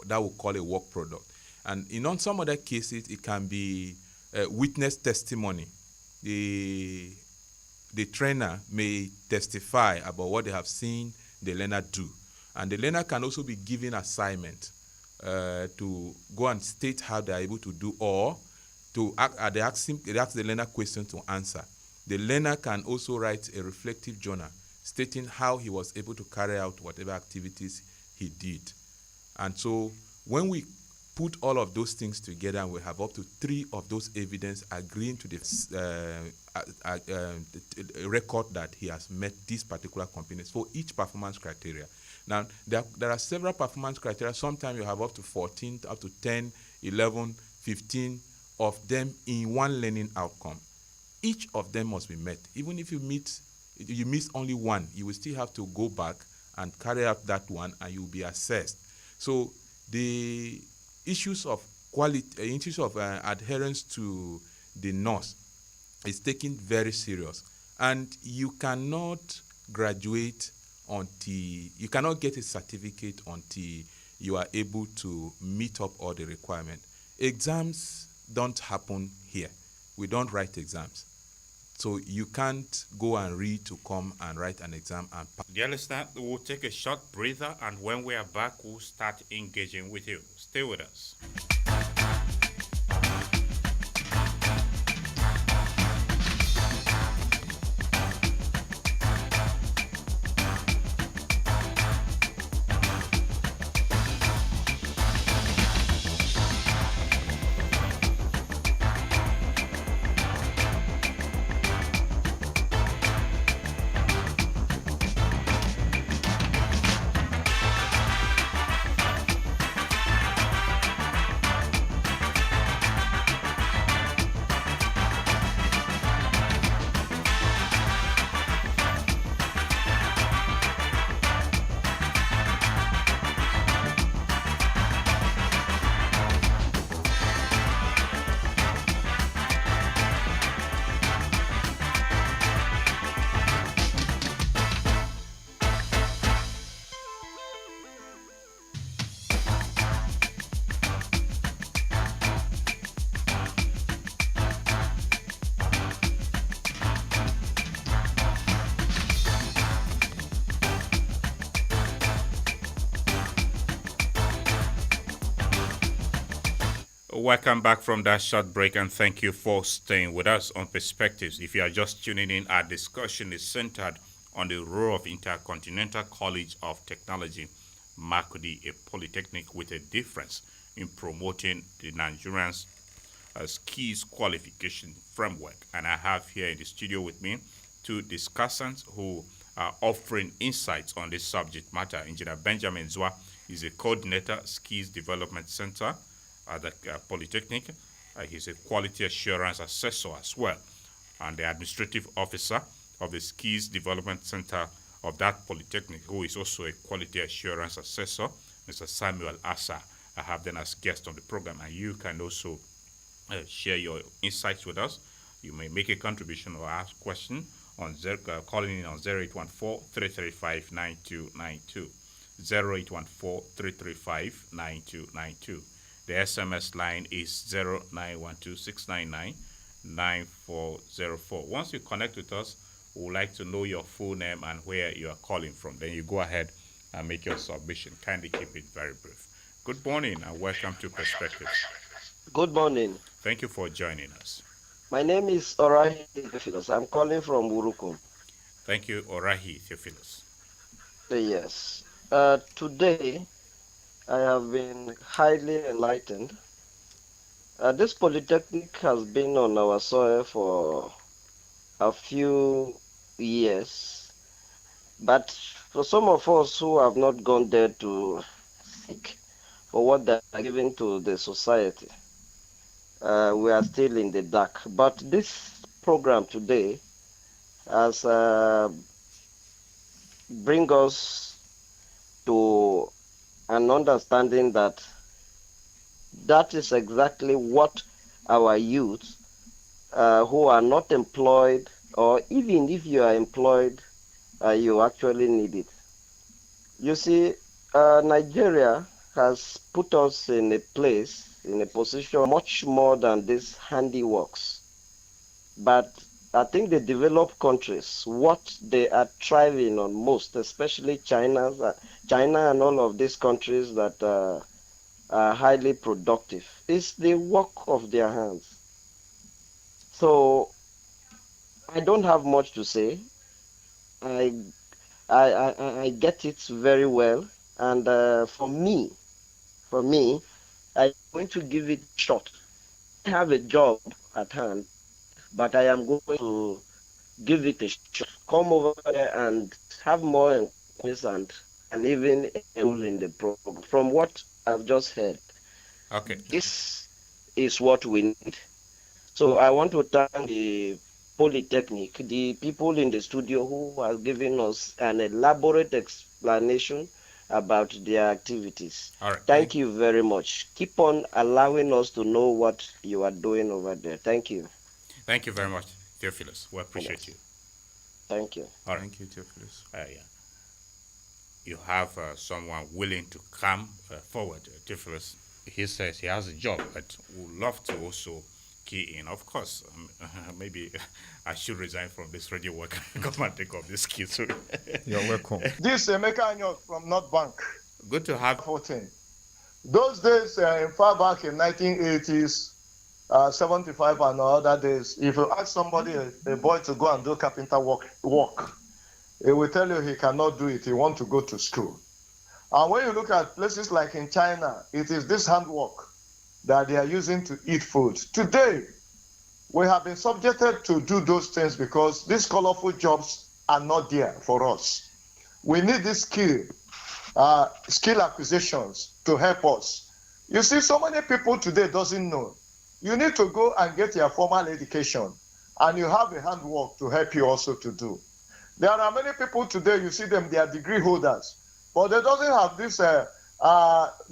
we'll call a work product. And in some other cases, it can be witness testimony. The trainer may testify about what they have seen the learner do. And the learner can also be given assignment to go and state how they are able to do, or they ask the learner questions to answer. The learner can also write a reflective journal stating how he was able to carry out whatever activities he did. And so when we put all of those things together, and we have up to 3 of those evidence agreeing to the record that he has met these particular components for each performance criteria. Now, there are several performance criteria. Sometimes you have up to 14, up to 10, 11, 15 of them in one learning outcome. Each of them must be met. Even if you miss only one, you will still have to go back and carry out that one, and you will be assessed. So the issues of quality, issues of adherence to the NOS is taken very serious, and you cannot graduate you cannot get a certificate until you are able to meet up all the requirements. Exams don't happen here. We don't write exams. So you can't go and read to come and write an exam and pass. Dear listener, we'll take a short breather, and when we are back, we'll start engaging with you. Stay with us. Welcome back from that short break, and thank you for staying with us on Perspectives. If you are just tuning in, our discussion is centered on the role of Intercontinental College of Technology, Makurdi, a polytechnic with a difference, in promoting the Nigerian's skills qualification framework. And I have here in the studio with me 2 discussants who are offering insights on this subject matter. Engineer Benjamin Zwa is a coordinator, Skills Development Center at the Polytechnic. He's a quality assurance assessor as well, and the administrative officer of the Skills Development Center of that Polytechnic, who is also a quality assurance assessor, Mr. Samuel Asaa. I have them as guests on the program, and you can also share your insights with us. You may make a contribution or ask a question on calling in on 0814-335-9292, 0814-335-9292. The SMS line is 0912-699-9404. Once you connect with us, We would like to know your full name and where you are calling from. Then you go ahead and make your submission. Kindly keep it very brief. Good morning and welcome to Perspectives. Good morning. Thank you for joining us. My name is Orahi Theophilus. I'm calling from Urukum. Thank you, Orahi Theophilus. Yes. Today, I have been highly enlightened. This polytechnic has been on our soil for a few years, but for some of us who have not gone there to seek for what they are giving to the society, we are still in the dark. But this program today has bring us to an understanding that is exactly what our youth who are not employed, or even if you are employed, you actually need it. You see, Nigeria has put us in a place, in a position much more than these handiworks. But I think the developed countries, what they are thriving on most, especially China and all of these countries that are highly productive, is the work of their hands. So I don't have much to say. I get it very well, and for me, I'm going to give it a shot. I have a job at hand, but I am going to give it a shot. Come over there and have more inquiries and even enroll in the program. From what I've just heard, Okay. this is what we need. So I want to thank the Polytechnic, the people in the studio who are giving us an elaborate explanation about their activities. All right. Thank you very much. Keep on allowing us to know what you are doing over there. Thank you. Thank you very much, Theophilus. We appreciate you. Thank you. All right. Thank you, Theophilus. Yeah. You have someone willing to come forward, Theophilus. He says he has a job, but would love to also key in. Of course, maybe I should resign from this radio work and come and take up this key too. You're welcome. This is Emeka from North Bank. Good to have 14. Those days, in far back in 1980s, 75 and other days, if you ask somebody, a boy, to go and do carpenter work, he will tell you he cannot do it. He wants to go to school. And when you look at places like in China, it is this handwork that they are using to eat food. Today, we have been subjected to do those things because these colorful jobs are not there for us. We need this skill acquisitions to help us. You see, so many people today doesn't know. You need to go and get your formal education, and you have a handwork to help you also to do. There are many people today, you see them, they are degree holders, but they doesn't have these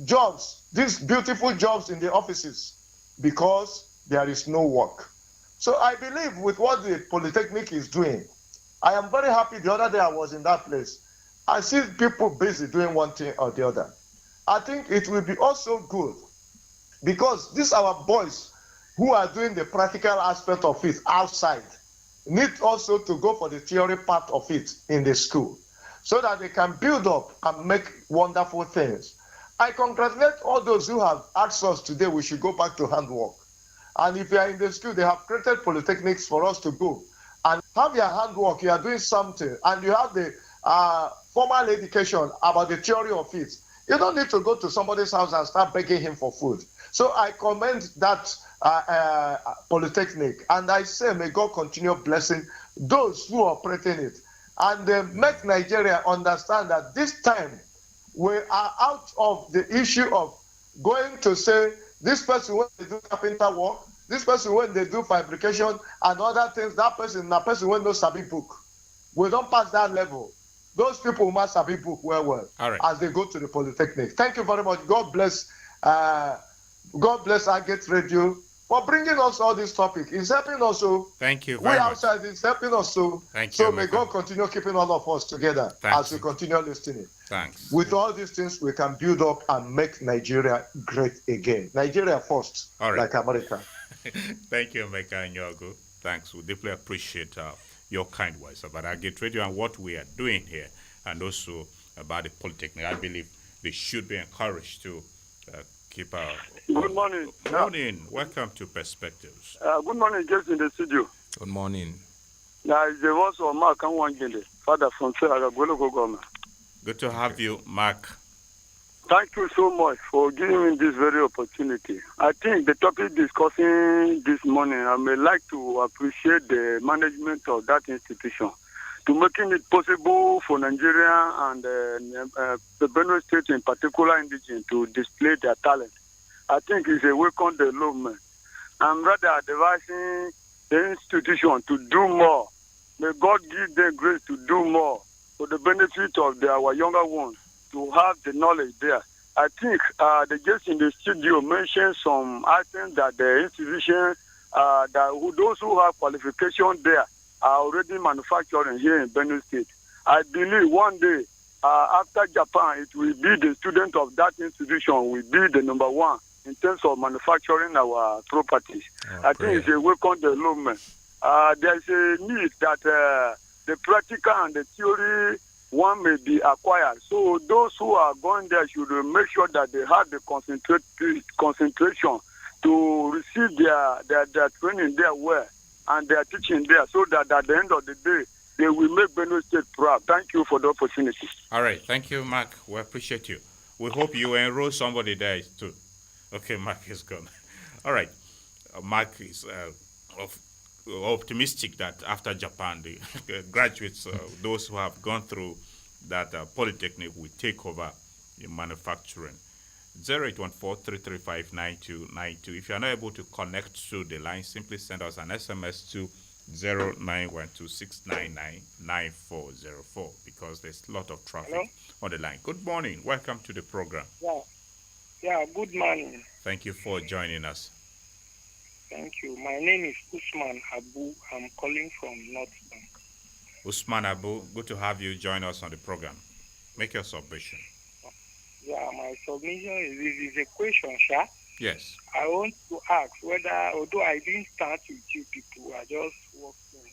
jobs, these beautiful jobs in the offices, because there is no work. So I believe with what the Polytechnic is doing, I am very happy. The other day I was in that place. I see people busy doing one thing or the other. I think it will be also good, because these our boys who are doing the practical aspect of it outside need also to go for the theory part of it in the school, so that they can build up and make wonderful things. I congratulate all those who have asked us today we should go back to handwork. And if you are in the school, they have created polytechnics for us to go and have your handwork. You are doing something, and you have the formal education about the theory of it. You don't need to go to somebody's house and start begging him for food. So I commend that polytechnic, and I say may God continue blessing those who are operating it, and make Nigeria understand that this time we are out of the issue of going to say this person when they do carpenter work, this person when they do fabrication and other things, that person when no sabi book. We don't pass that level. Those people must sabi book well as they go to the polytechnic. Thank you very much. God bless Agate Radio for bringing us all this topic. It's helping us so. Thank you very much. Outside, it's helping us so. Thank you. So may God continue keeping all of us together as we continue listening. Thanks. With all these things, we can build up and make Nigeria great again. Nigeria first, like America. Thank you, Emeka and Nongu. Thanks. We deeply appreciate your kind words about Agate Radio and what we are doing here, and also about the Polytechnic. I believe they should be encouraged to keep our... Good morning. Morning. Welcome to Perspectives. Good morning, guests in the studio. Good morning. Now, it's the voice of Mark Anwangele, father from Goma. Good to have you, Mark. Thank you so much for giving me this very opportunity. I think the topic discussing this morning, I may like to appreciate the management of that institution to making it possible for Nigeria and the Benue State in particular indigenous to display their talent. I think it's a welcome development. I'm rather advising the institution to do more. May God give them grace to do more for the benefit of our younger ones to have the knowledge there. I think the guests in the studio mentioned some items that the institution, those who have qualification there are already manufacturing here in Benue State. I believe one day, after Japan, it will be the student of that institution will be the number one in terms of manufacturing our properties. I think it's a welcome development. There's a need that the practical and the theory one may be acquired. So those who are going there should make sure that they have the concentration to receive their training there well and their teaching there, so that at the end of the day, they will make Benue State proud. Thank you for the opportunity. All right. Thank you, Mark. We appreciate you. We hope you enroll somebody there too. Okay, Mark is gone. All right. Mark is optimistic that after Japan, the graduates, those who have gone through that Polytechnic will take over in manufacturing. 0814-335-9292. If you are not able to connect to the line, simply send us an SMS to 0912-699-9404 because there's a lot of traffic on the line. Good morning. Welcome to the program. Yeah, good morning. Thank you for joining us. Thank you. My name is Usman Abu. I'm calling from North Bank. Usman Abu, good to have you join us on the program. Make your submission. Yeah, my submission is a question, sir. Yes. I want to ask whether, although I didn't start with you people, I just walked in.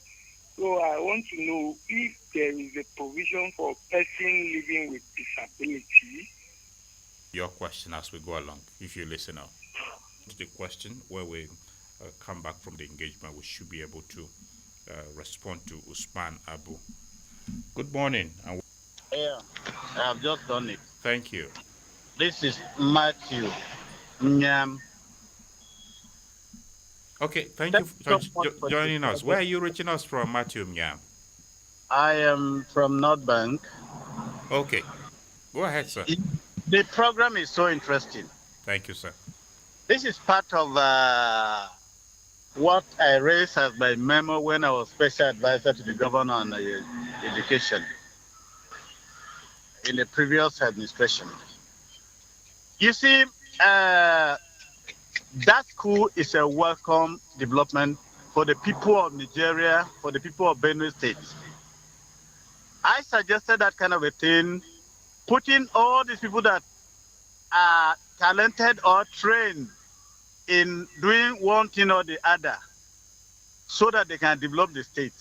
So I want to know if there is a provision for a person living with disability. Your question as we go along, if you listen up. The question where we come back from the engagement, we should be able to respond to Usman Abu. Good morning. Yeah, I have just done it. Thank you. This is Matthew Nyam. Okay, thank you for joining us. Where are you reaching us from, Matthew Nyam? I am from North Bank. Okay, go ahead, sir. The program is so interesting. Thank you, sir. This is part of what I raised as my memo when I was special advisor to the governor on education in the previous administration. You see, that school is a welcome development for the people of Nigeria, for the people of Benue State. I suggested that kind of a thing, putting all these people that are talented or trained in doing one thing or the other so that they can develop the state.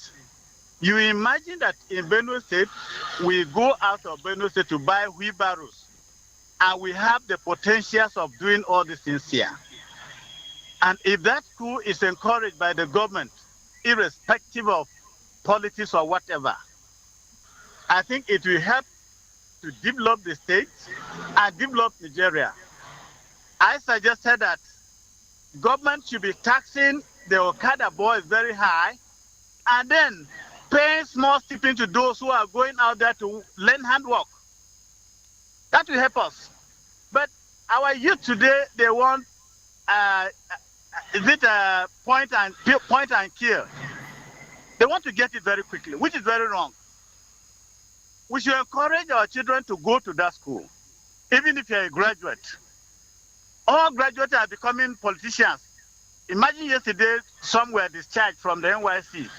You imagine that in Benue State, we go out of Benue State to buy wheelbarrows, and we have the potentials of doing all these things here. And if that school is encouraged by the government, irrespective of politics or whatever, I think it will help to develop the state and develop Nigeria. I suggested that government should be taxing the Okada boys very high and then paying small stipend to those who are going out there to learn handwork. That will help us. But our youth today, they want, point and kill? They want to get it very quickly, which is very wrong. We should encourage our children to go to that school, even if you're a graduate. All graduates are becoming politicians. Imagine yesterday, some were discharged from the NYC.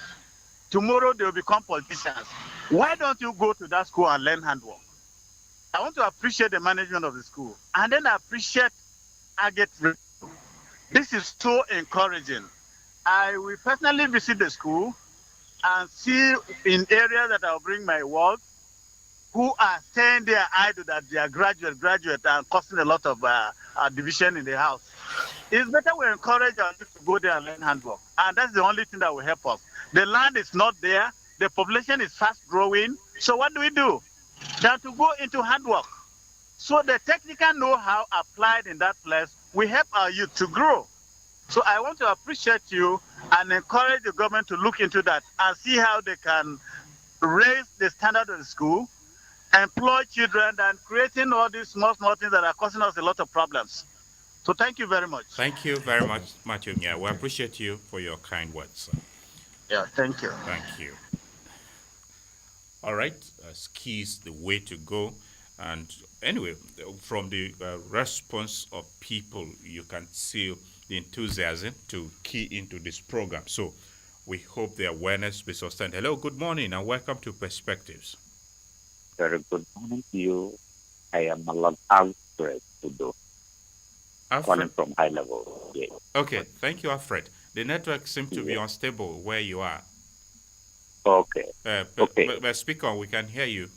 Tomorrow, they will become politicians. Why don't you go to that school and learn handwork? I want to appreciate the management of the school. And then I appreciate Agate Radio. This is so encouraging. I will personally visit the school and see in areas that I'll bring my work who are staying there idle that they are graduate and causing a lot of division in the house. It's better we encourage our youth to go there and learn handwork. And that's the only thing that will help us. The land is not there. The population is fast growing. So what do? Than to go into handwork. So the technical know-how applied in that place will help our youth to grow. So I want to appreciate you and encourage the government to look into that and see how they can raise the standard of the school, employ children, and creating all these small things that are causing us a lot of problems. So thank you very much. Thank you very much, Matthew. Yeah, we appreciate you for your kind words. Yeah, thank you. Thank you. All right, skis the way to go. And anyway, from the response of people, you can see the enthusiasm to key into this program. So we hope the awareness be sustained. Hello, good morning, and welcome to Perspectives. Very good morning to you. I am Alfred Udo, calling from high level. Yeah. Okay, thank you, Alfred. The network seems to be unstable where you are. Okay. But speak on, we can hear you.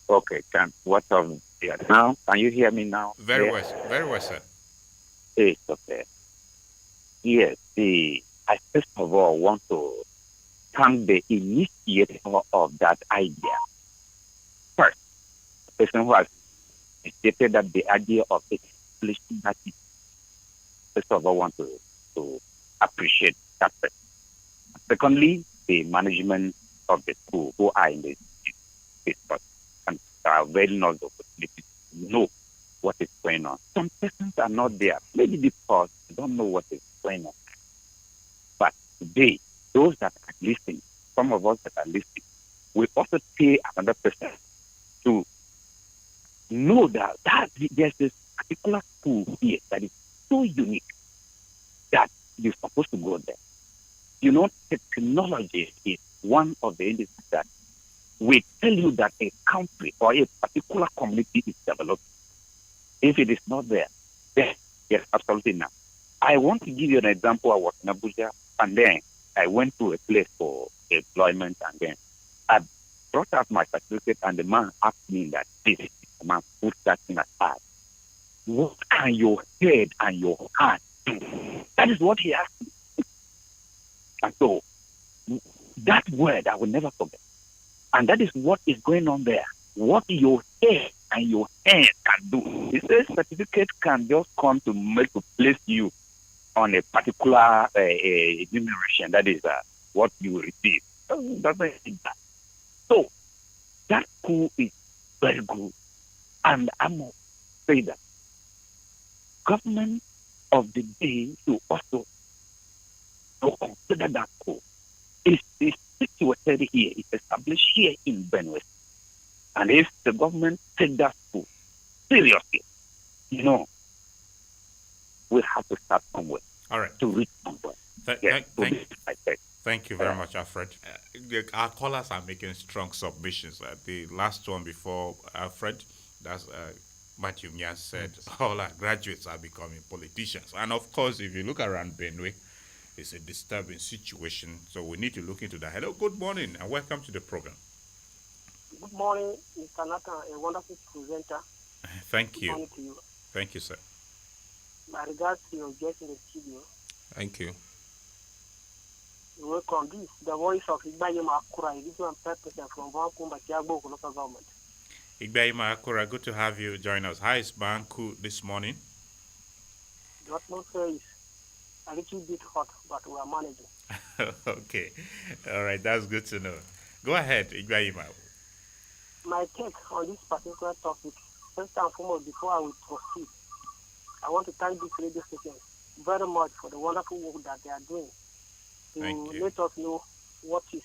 Okay, what's on here now? Can you hear me now? Very well, sir. It's okay. Yes, I first of all want to thank the initiator of that idea. First, the person who has initiated that the idea of establishing that. First of all, want to appreciate that person. Secondly, the management of the school who are in this and are very not the opportunity to know what is going on. Some persons are not there, maybe because they don't know what is going on. But today, those that are listening, some of us that are listening, we also pay another person to know that there's this particular school here that is so unique that you're supposed to go there. You know, technology is one of the industries that we tell you that a country or a particular community is developed. If it is not there, then yes, absolutely not. I want to give you an example. I was in Abuja, and then I went to a place for employment, and then I brought out my certificate, and the man asked me that this the man put that thing aside. What can your head and your heart do? That is what he asked me. And so that word I will never forget. And that is what is going on there. What your head and your hand can do. He says certificate can just come to place you on a particular enumeration. That is what you receive. That. So that school is very good. And I must say that government of the day should also consider that school. It's situated here, it's established here in Benue. And if the government take that school seriously, you know, we have to start somewhere. All right. To reach somewhere. Thank you very much, Alfred. Our callers are making strong submissions. The last one before Alfred, that's Matthew Nyan said, all our graduates are becoming politicians. And of course, if you look around Benue, it's a disturbing situation. So we need to look into that. Hello, good morning, and welcome to the program. Good morning, Mr. Nathan, a wonderful presenter. Thank you. Good morning to you. Thank you, sir. My regards to your guest in the studio. Thank you. You're welcome. This is the voice of Igbayima Akura, a different person from Banku, Makiagbo, local government. Igbayima Akura, good to have you join us. How is Banku this morning? The atmosphere is a little bit hot, but we are managing. Okay. All right, that's good to know. Go ahead, Igbayima. My take on this particular topic, first and foremost, before I will proceed, I want to thank this radio station very much for the wonderful work that they are doing to let us know what is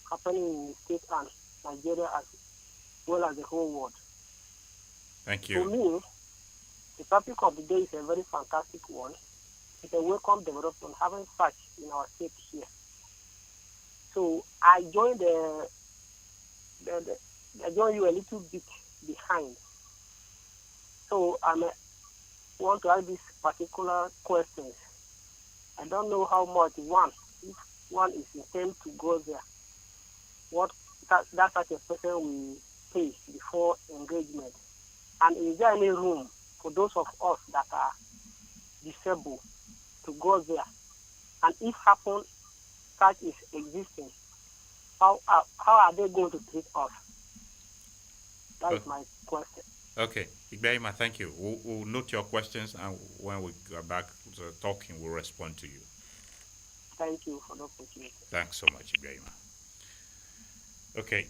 happening in the state and Nigeria as well as the whole world. Thank you. For me, the topic of the day is a very fantastic one. It's a welcome development having such in our state here. So I joined I joined you a little bit behind. So I want to ask these particular questions. I don't know how much. One, if one is intent to go there, what that such a person will pay before engagement? And is there any room for those of us that are disabled to go there? And if happen such is existing, how are they going to treat us? That is my question. Okay, Ibrahima, thank you. We'll note your questions, and when we go back to talking, we'll respond to you. Thank you for the opportunity. Thanks so much, Ibrahima. Okay,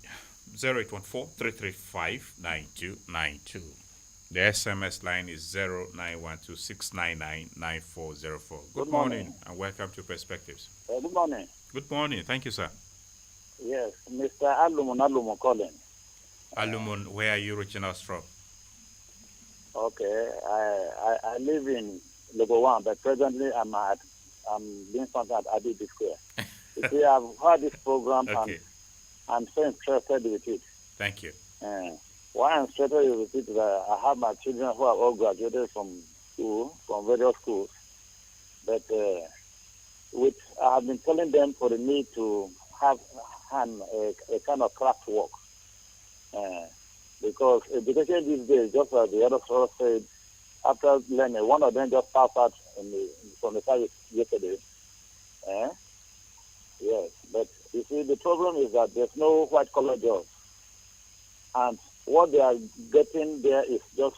0814-335-9292. The SMS line is 0912-699-9404. Good morning, and welcome to Perspectives. Good morning. Good morning. Thank you, sir. Yes, Mr. Alumun calling. Alumun, where are you reaching us from? Okay, I live in Legowan, but presently I'm doing something at Abbey Square. You see, I've heard this program Okay. and I'm so interested with it. Thank you. Why I'm interested with it is that I have my children who have all graduated from school, from various schools. But I have been telling them for the need to have a kind of craft work. Because education these days, just as the other fellow said, after learning, one of them just passed out from the service yesterday. Yes, but you see, the problem is that there's no white-collar jobs. And what they are getting there is just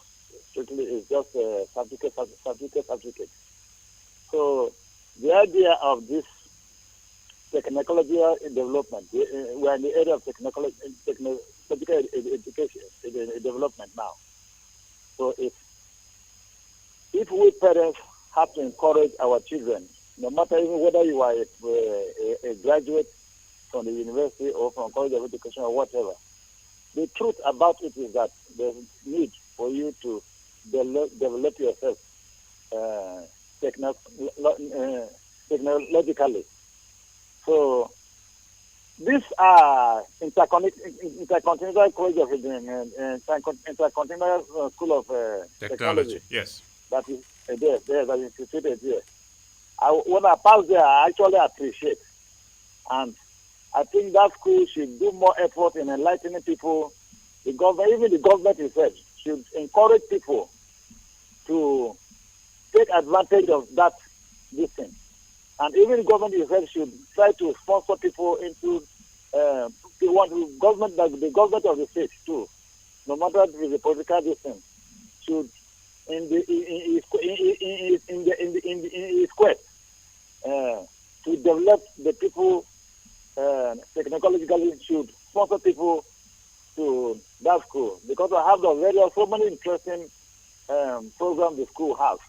strictly certificate. So the idea of this technological development, we are in the area of technological education development now. So if we parents have to encourage our children, no matter even whether you are a graduate from the university or from college of education or whatever, the truth about it is that there's need for you to develop yourself technologically. So these are Intercontinental College of Intercontinental School of Technology. Yes. That is that is situated here. When I pass there, I actually appreciate, and I think that school should do more effort in enlightening people. The government, even the government itself, should encourage people to take advantage of this thing. And even the government itself should try to sponsor people into the government of the state too. No matter if it's a political distance, should in its quest to develop the people technologically, should sponsor people to that school, because I have so many interesting programs the school has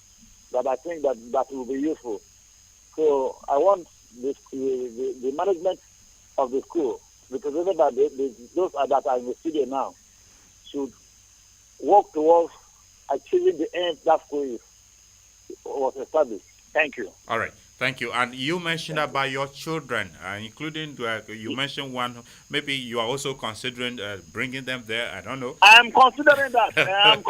that I think that will be useful. So I want the management of the school, represented by those that are in the studio now, should work towards achieving the end that school was established. Thank you. All right. Thank you. And you mentioned about your children, including you mentioned one. Maybe you are also considering bringing them there. I don't know. I am considering that. The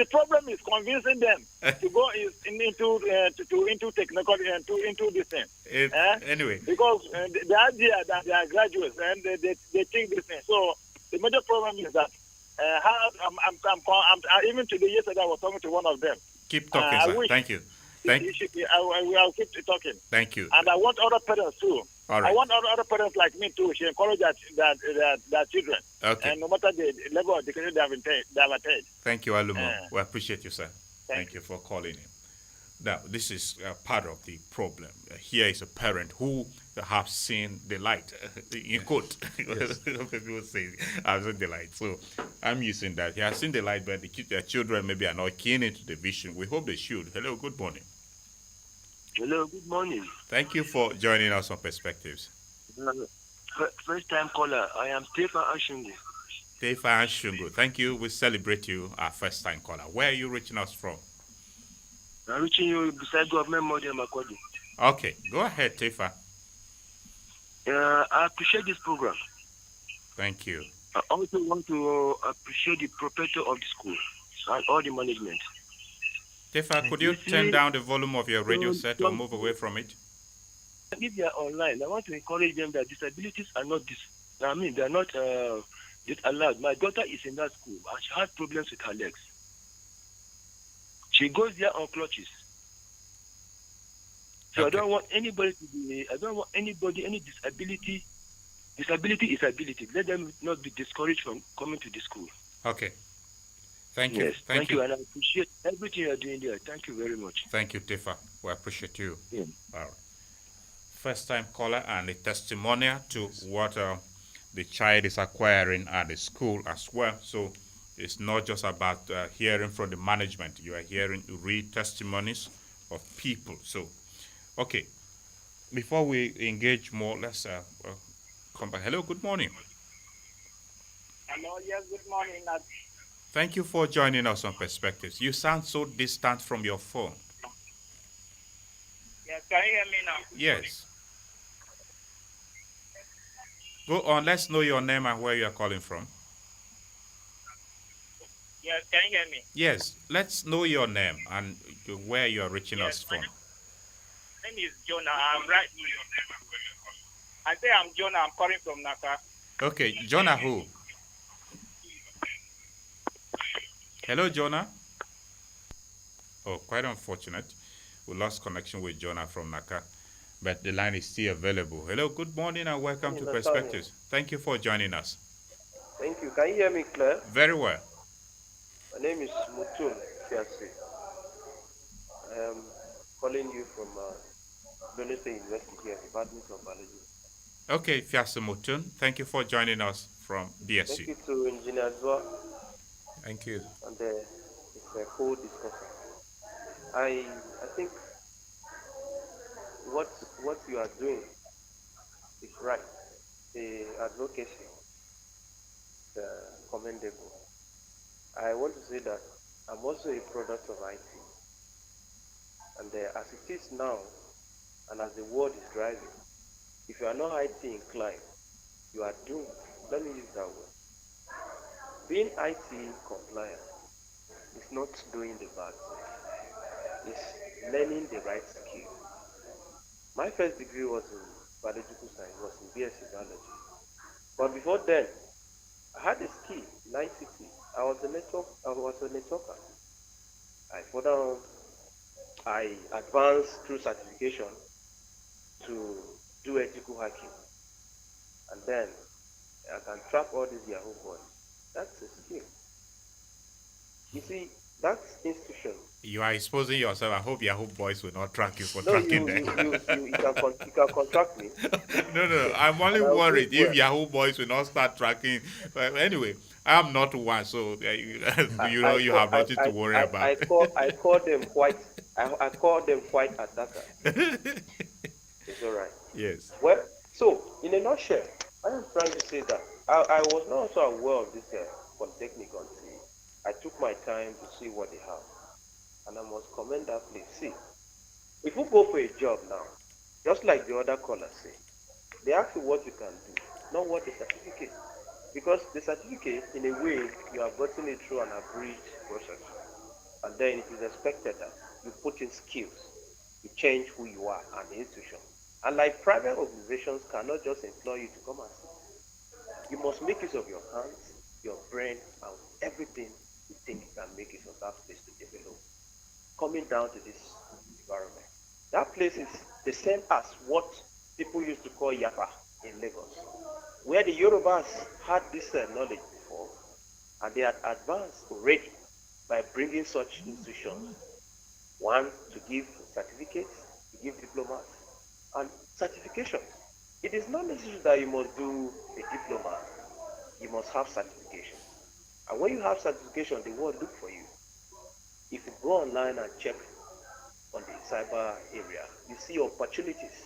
problem is convincing them to go into technical into this thing. Anyway, because the idea that they are graduates and they think this thing. So the major problem is that even today, yesterday, I was talking to one of them. Keep talking, sir. Thank you. I will keep talking. Thank you. And I want other parents too. All right. I want other parents like me too. She encourage their children. Okay. And no matter the level of education they have attained. Thank you, Alumo. We appreciate you, sir. Thank you for calling in. Now, this is part of the problem. Here is a parent who have seen the light. In quote, Yes. people say, I've seen the light. So I'm using that. He has seen the light, but their children maybe are not keen into the vision. We hope they should. Hello, good morning. Hello, good morning. Thank you for joining us on Perspectives. First time caller, I am Stefan Ashungu. Stefan Ashungu, thank you. We celebrate you, our first time caller. Where are you reaching us from? I'm reaching you beside government model Makurdi. Okay, go ahead, Tefa. I appreciate this program. Thank you. I also want to appreciate the proprietor of the school and all the management. Tefa, could you turn down the volume of your radio set or move away from it? if they are online, I want to encourage them that disabilities are not they are not allowed. My daughter is in that school and she has problems with her legs. She goes there on crutches. So Okay. I don't want anybody any disability. Disability is ability. Let them not be discouraged from coming to the school. Okay. Thank you. Yes, thank you. And I appreciate everything you're doing there. Thank you very much. Thank you, Tifa. We appreciate you. Yeah. All right. First time caller and a testimonial to what the child is acquiring at the school as well. So it's not just about hearing from the management. You are hearing real testimonies of people. So, okay. Before we engage more, let's come back. Hello, good morning. Hello, yes, good morning. Thank you for joining us on Perspectives. You sound so distant from your phone. Yes, can you hear me now? Yes. Go on, let's know your name and where you are calling from. Yes, can you hear me? Yes, let's know your name and where you are reaching us from. My name is Jonah. I say I'm Jonah. I'm calling from Naka. Okay, Jonah who? Hello, Jonah. Oh, quite unfortunate. We lost connection with Jonah from Naka, but the line is still available. Hello, good morning and welcome to Nathaniel. Perspectives. Thank you for joining us. Thank you. Can you hear me clear? Very well. My name is Mutun Fiasi. I am calling you from Benue State University here, Department of Biology. Okay, Fiasi Mutun, thank you for joining us from BSU. Thank you to Engineer Zwa. Thank you. And it's a whole discussion. I think what you are doing is right. The advocacy is commendable. I want to say that I'm also a product of IT. And as it is now, and as the world is driving, if you are not IT inclined, you are doomed. Let me use that word. Being IT compliant is not doing the bad thing. It's learning the right skill. My first degree was in biological science, was in BSc biology. But before then, I had a skill in ICT. I was a networker. I advanced through certification to do ethical hacking. And then I can trap all these Yahoo boys. That's a skill. You see, that institution. You are exposing yourself. I hope Yahoo boys will not track you for No, tracking you them. can contract me. No. I'm only worried if Yahoo boys will not start tracking. But anyway, I'm not one, so you have nothing to worry about. I call them white. I call them white attackers. It's all right. Yes. Well, so in a nutshell, I am trying to say that I was not also aware of this polytechnic until I took my time to see what they have, and I must commend that place. See, if you go for a job now, just like the other callers say, they ask you what you can do, not what the certificate. Because the certificate, in a way, you have gotten it through an abridged process. And then it is expected that you put in skills to change who you are and the institution. And like private organizations cannot just employ you to come and sit. You must make use of your hands, your brain, and everything you think you can make use of that place to develop. Coming down to this environment. That place is the same as what people used to call Yapa in Lagos, where the Yorubas had this knowledge before, and they had advanced already by bringing such institutions. One, to give certificates, to give diplomas, and certification. It is not necessary that you must do a diploma. You must have certification. And when you have certification, the world look for you. If you go online and check on the cyber area, you see opportunities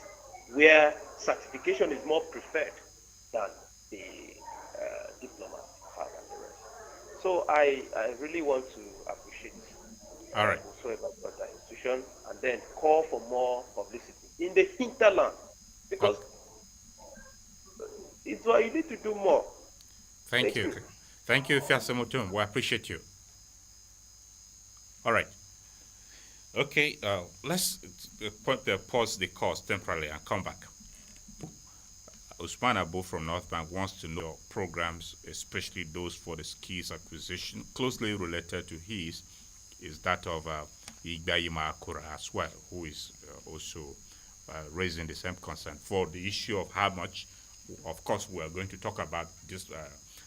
where certification is more preferred than the diploma have and the rest. So I really want to appreciate all right. whatsoever about that institution, and then call for more publicity in the hinterland, because it's what you need to do more. Thank you. Thank you, Fiasa Mutum. We appreciate you. All right. Okay, let's pause the course temporarily and come back. Usman Abu from North Bank wants to know your programs, especially those for the skills acquisition. Closely related to his is that of Igbayima Akura as well, who is also raising the same concern for the issue of how much. Of course, we are going to talk about this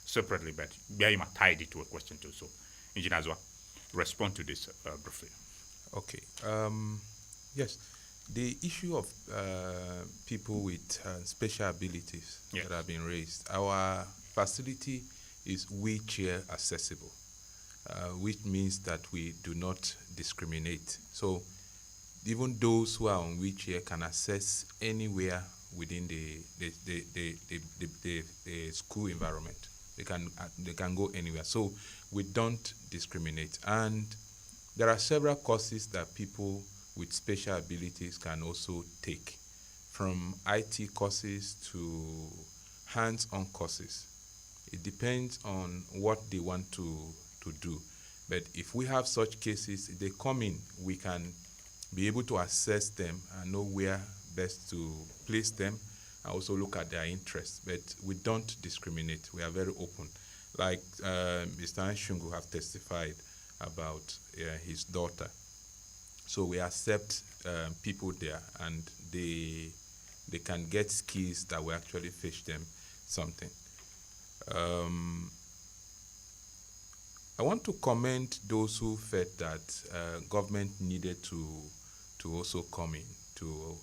separately, but Igbayima tied it to a question too. So, Engineer Azwa, respond to this briefly. Okay. Yes. The issue of people with special abilities that have been raised, our facility is wheelchair accessible, which means that we do not discriminate. So even those who are on wheelchair can access anywhere within the school environment. They can go anywhere. So we don't discriminate. And there are several courses that people with special abilities can also take, from IT courses to hands-on courses. It depends on what they want to do. But if we have such cases, if they come in, we can be able to assess them and know where best to place them, and also look at their interests. But we don't discriminate. We are very open. Like Mr. Nshungu have testified about his daughter. So we accept people there, and they can get skills that will actually fetch them something. I want to commend those who felt that government needed to also come in to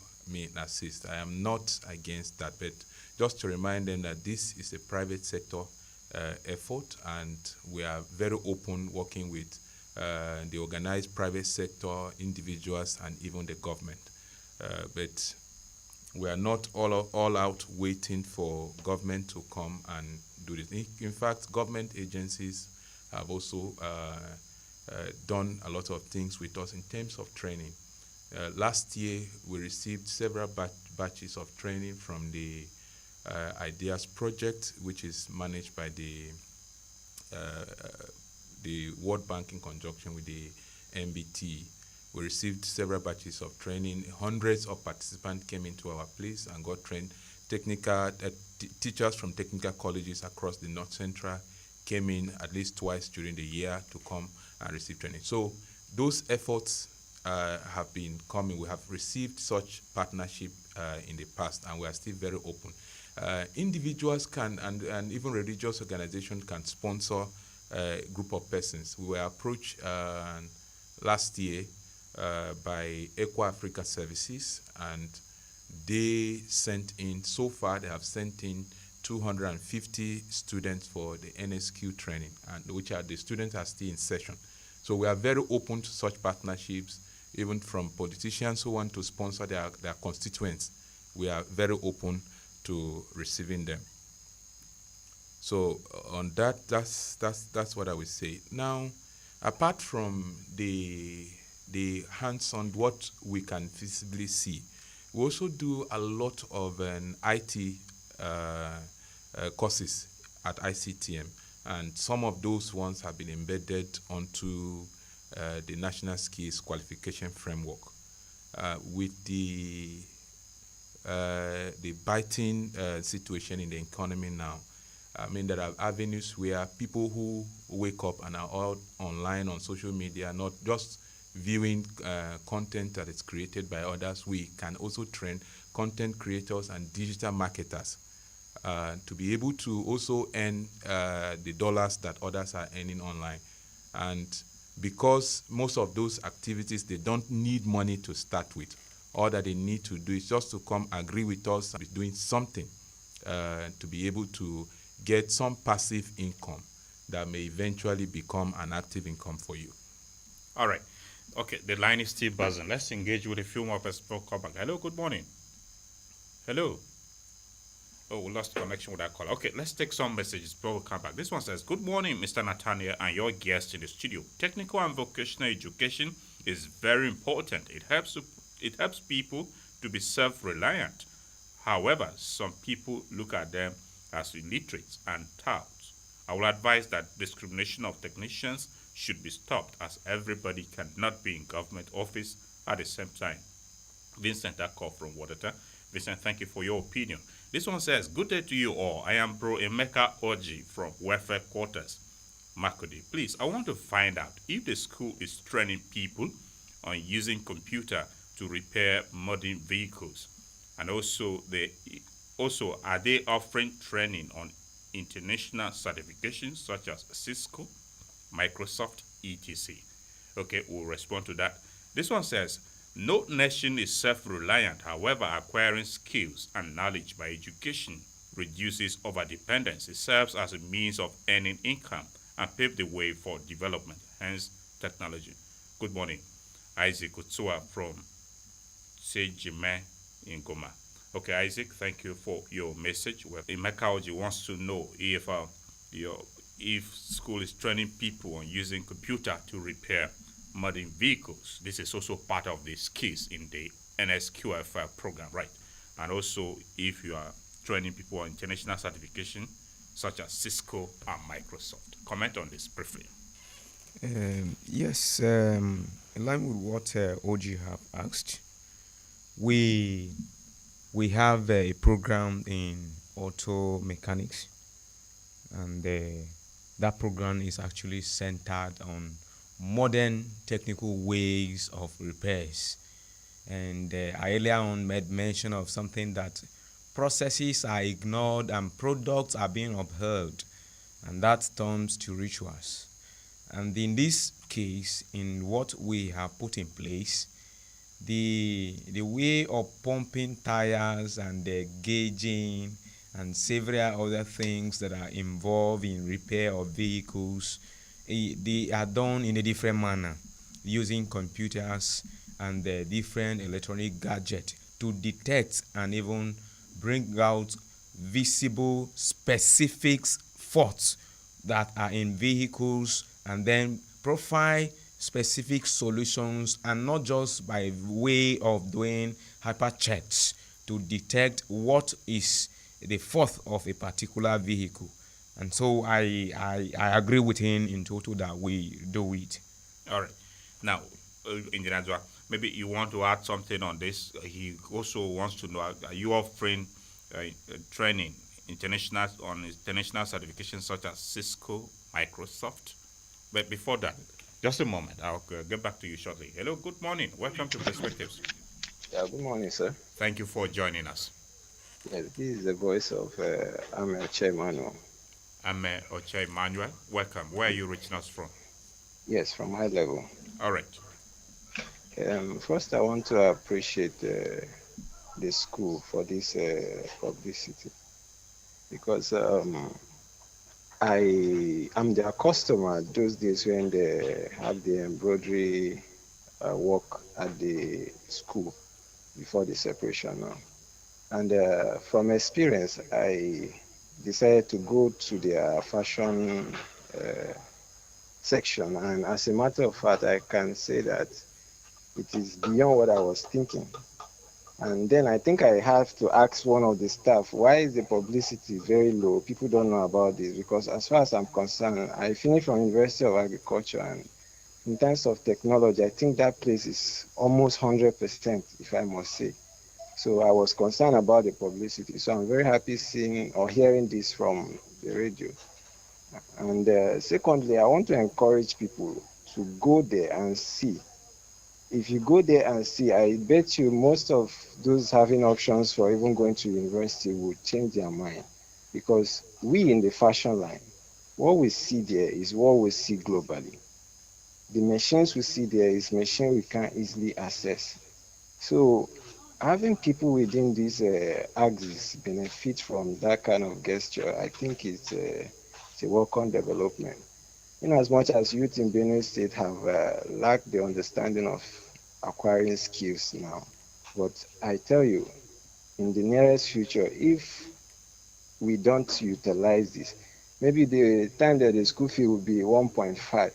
assist. I am not against that, but just to remind them that this is a private sector effort, and we are very open working with the organized private sector, individuals, and even the government. But we are not all out waiting for government to come and do this. In fact, government agencies have also done a lot of things with us in terms of training. Last year, we received several batches of training from the Ideas Project, which is managed by the World Bank in conjunction with the MBT. We received several batches of training. Hundreds of participants came into our place and got trained. Technical teachers from technical colleges across the North Central came in at least twice during the year to come and receive training. So those efforts have been coming. We have received such partnership in the past, and we are still very open. Individuals can, and even religious organizations can sponsor a group of persons. We were approached last year by Equa Africa Services, and they sent in, so far they have sent in 250 students for the NSQ training, and which are the students are still in session. So we are very open to such partnerships, even from politicians who want to sponsor their constituents. We are very open to receiving them. So on that, that's what I would say. Now, apart from the hands-on, what we can visibly see, we also do a lot of IT courses at ICTM, and some of those ones have been embedded onto the National Skills Qualification Framework. With the biting situation in the economy now, I mean, there are avenues where people who wake up and are all online on social media, not just viewing content that is created by others. We can also train content creators and digital marketers to be able to also earn the dollars that others are earning online. And because most of those activities, they don't need money to start with. All that they need to do is just to come agree with us with doing something to be able to get some passive income that may eventually become an active income for you. All right. Okay, the line is still buzzing. Let's engage with a few more people. Hello, good morning. Hello. Oh, we lost connection with that call. Okay, let's take some messages before we come back. This one says, good morning, Mr. Nathaniel and your guest in the studio. Technical and vocational education is very important. It helps people to be self-reliant. However, some people look at them as illiterate and touts. I will advise that discrimination of technicians should be stopped, as everybody cannot be in government office at the same time. Vincent Akko from Wadata. Vincent, thank you for your opinion. This one says, good day to you all. I am Bro Emeka Oji from Welfare Quarters, Makurdi. Please, I want to find out if the school is training people on using computer to repair modern vehicles, and also are they offering training on international certifications such as Cisco, Microsoft, etc. Okay, we'll respond to that. This one says, no nation is self-reliant. However, acquiring skills and knowledge by education reduces overdependence. It serves as a means of earning income and pave the way for development, hence technology. Good morning. Isaac Utsua from Sejime in Goma. Okay, Isaac, thank you for your message. Well, Imekaoji wants to know if school is training people on using computer to repair modern vehicles. This is also part of the skills in the NSQF program, right? And also if you are training people on international certification such as Cisco and Microsoft. Comment on this briefly. Yes, in line with what OG have asked, we have a program in auto mechanics, and that program is actually centered on modern technical ways of repairs. And I earlier on made mention of something that processes are ignored and products are being upheld, and that turns to rituals. And in this case, in what we have put in place, the way of pumping tires and gauging and several other things that are involved in repair of vehicles, they are done in a different manner, using computers and different electronic gadgets to detect and even bring out visible specific faults that are in vehicles, and then profile specific solutions, and not just by way of doing hyper checks to detect what is the fault of a particular vehicle. And so I agree with him in total that we do it. All right. Now, Engineer Joa, maybe you want to add something on this. He also wants to know, are you offering training international certifications such as Cisco, Microsoft? But before that, just a moment. I'll get back to you shortly. Hello, good morning. Welcome to Perspectives. Yeah, good morning, sir. Thank you for joining us. Yes, this is the voice of Ame Oche Emmanuel. Ame Oche Emmanuel, welcome. Where are you reaching us from? Yes, from high level. All right. First, I want to appreciate the school for this publicity, because I am their customer those days when they have the embroidery work at the school before the separation now. And from experience, I decided to go to their fashion section. And as a matter of fact, I can say that it is beyond what I was thinking. And then I think I have to ask one of the staff, why is the publicity very low? People don't know about this, because as far as I'm concerned, I finished from University of Agriculture, and in terms of technology, I think that place is almost 100%, if I must say. So I was concerned about the publicity. So I'm very happy seeing or hearing this from the radio. And secondly, I want to encourage people to go there and see. If you go there and see, I bet you most of those having options for even going to university would change their mind, because we in the fashion line, what we see there is what we see globally. The machines we see there is machine we can't easily access. So having people within these axes benefit from that kind of gesture, I think it's a welcome development. In as much as youth in Benue State have lacked the understanding of acquiring skills now, but I tell you, in the nearest future, if we don't utilize this, maybe the time that the school fee will be 1.5,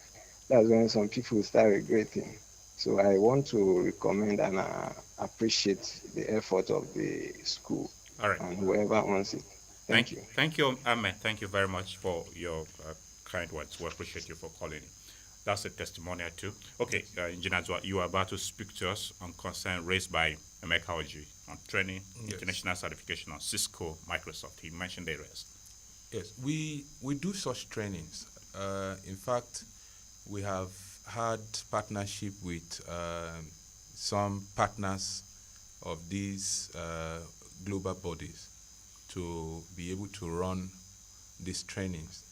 that's when some people will start regretting. So I want to recommend and appreciate the effort of the school. All right. And whoever owns it. Thank you. Thank you, Ahmed. Thank you very much for your kind words. We appreciate you for calling in. That's a testimonial too. Okay, Engineer Zwa, you are about to speak to us on concern raised by Emeka Oji on training, international certification on Cisco, Microsoft. He mentioned the rest. Yes, we do such trainings. In fact, we have had partnership with some partners of these global bodies to be able to run these trainings.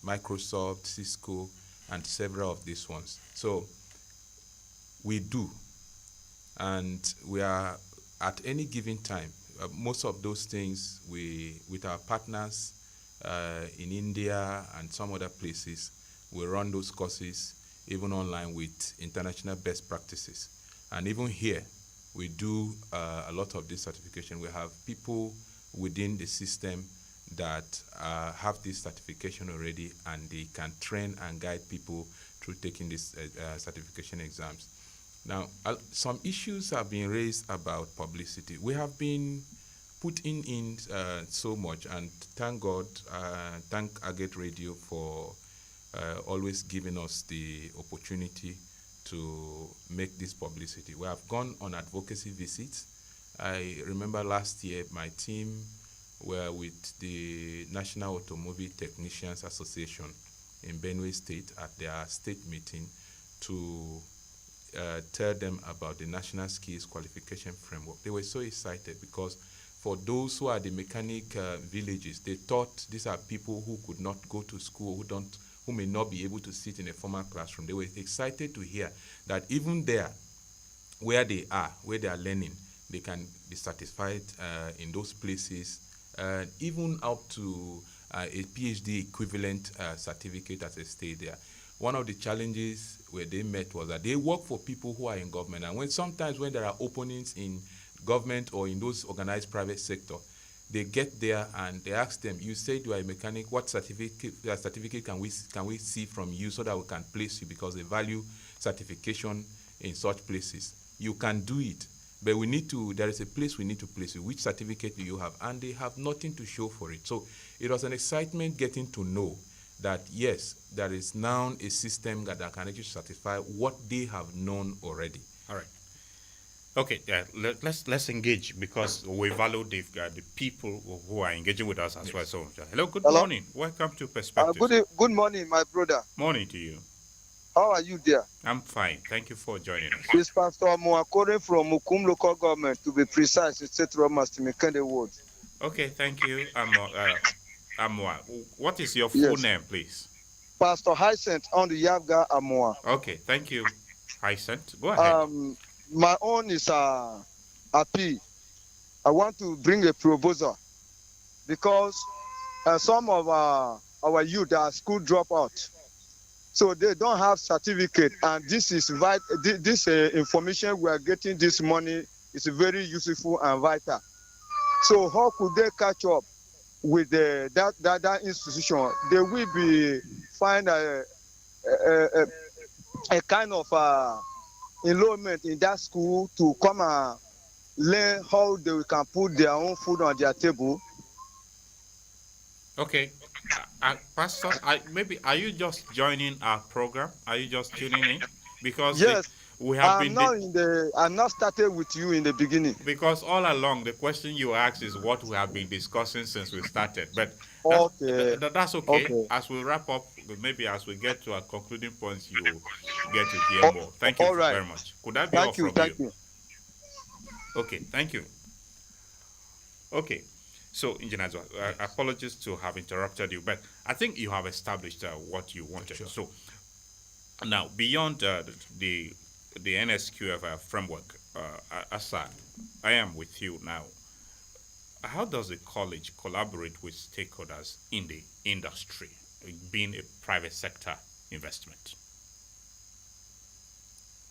Microsoft, Cisco, and several of these ones. So we do, and we are at any given time. Most of those things we, with our partners in India and some other places, we run those courses even online with international best practices. And even here, we do a lot of this certification. We have people within the system that have this certification already, and they can train and guide people through taking these certification exams. Now, some issues have been raised about publicity. We have been putting in so much, and thank God, thank Agate Radio for always giving us the opportunity to make this publicity. We have gone on advocacy visits. I remember last year my team were with the National Automobile Technicians Association in Benue State at their state meeting to tell them about the National Skills Qualification Framework. They were so excited because for those who are the mechanic villages, they thought these are people who could not go to school, who may not be able to sit in a formal classroom. They were excited to hear that even there, where they are learning, they can be satisfied in those places, even up to a PhD equivalent certificate as they stay there. One of the challenges where they met was that they work for people who are in government, and sometimes when there are openings in government or in those organized private sector, they get there and they ask them, you said you are a mechanic, what certificate can we see from you so that we can place you, because they value certification in such places. You can do it, but there is a place we need to place you. Which certificate do you have? And they have nothing to show for it. So it was an excitement getting to know that yes, there is now a system that can actually satisfy what they have known already. All right. Okay, let's engage, because we value the people who are engaging with us as well. So, hello, good morning. Welcome to Perspectives. Good morning, my brother. Morning to you. How are you there? I'm fine. Thank you for joining us. It's Pastor Makurdi from Mukum Local Government, to be precise, in State Master Mekende Ward. Okay, thank you. Amwa. What is your full name, please? Pastor Hyacinth on the Yabga Amwa. Okay, thank you, Hyacinth. Go ahead. My own is Api. I want to bring a proposal because some of our youth are school dropout, so they don't have certificate, and this is this information we are getting this morning is very useful and vital. So how could they catch up with that institution? They will be find a kind of enrollment in that school to come and learn how they can put their own food on their table. Okay, Pastor, maybe are you just joining our program? Are you just tuning in? Because yes, we have I'm not started with you in the beginning. Because all along the question you asked is what we have been discussing since we started. But that's okay. As we wrap up, maybe as we get to our concluding points, you get to hear more. Thank you very much. Could that be all from you? Thank you. Okay, thank you. Okay, so Engineer Zwa, apologies to have interrupted you, but I think you have established what you wanted. Sure. So now, beyond the NSQF framework, Asaa, I am with you now. How does the college collaborate with stakeholders in the industry, being a private sector investment?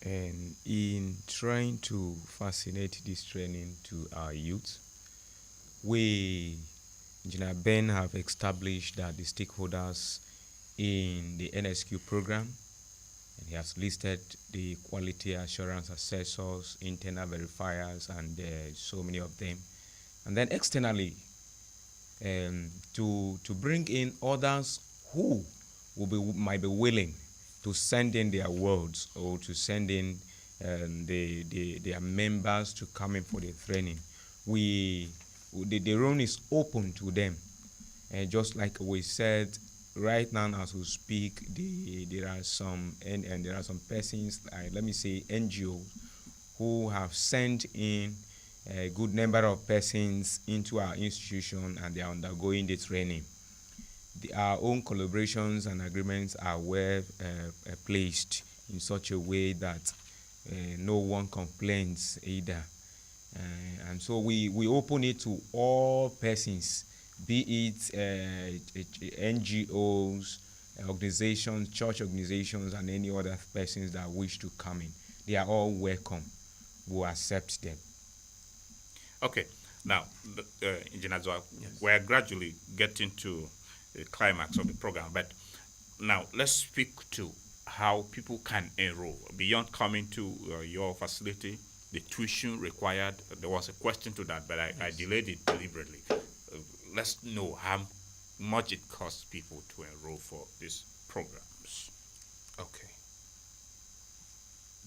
And in trying to facilitate this training to our youth, we, Engineer Ben, have established that the stakeholders in the NSQ program, and he has listed the quality assurance assessors, internal verifiers, and so many of them. And then externally, to bring in others who might be willing to send in their words or to send in their members to come in for the training. The room is open to them. And just like we said, right now as we speak, there are some persons, let me say NGOs, who have sent in a good number of persons into our institution, and they are undergoing the training. Our own collaborations and agreements are well placed in such a way that no one complains either. And so we open it to all persons, be it NGOs, organizations, church organizations, and any other persons that wish to come in. They are all welcome. We'll accept them. Okay. Now, Engineer Zwa, we are gradually getting to the climax of the program, but now let's speak to how people can enroll beyond coming to your facility. The tuition required. There was a question to that, but I delayed it deliberately. Let's know how much it costs people to enroll for these programs. Okay.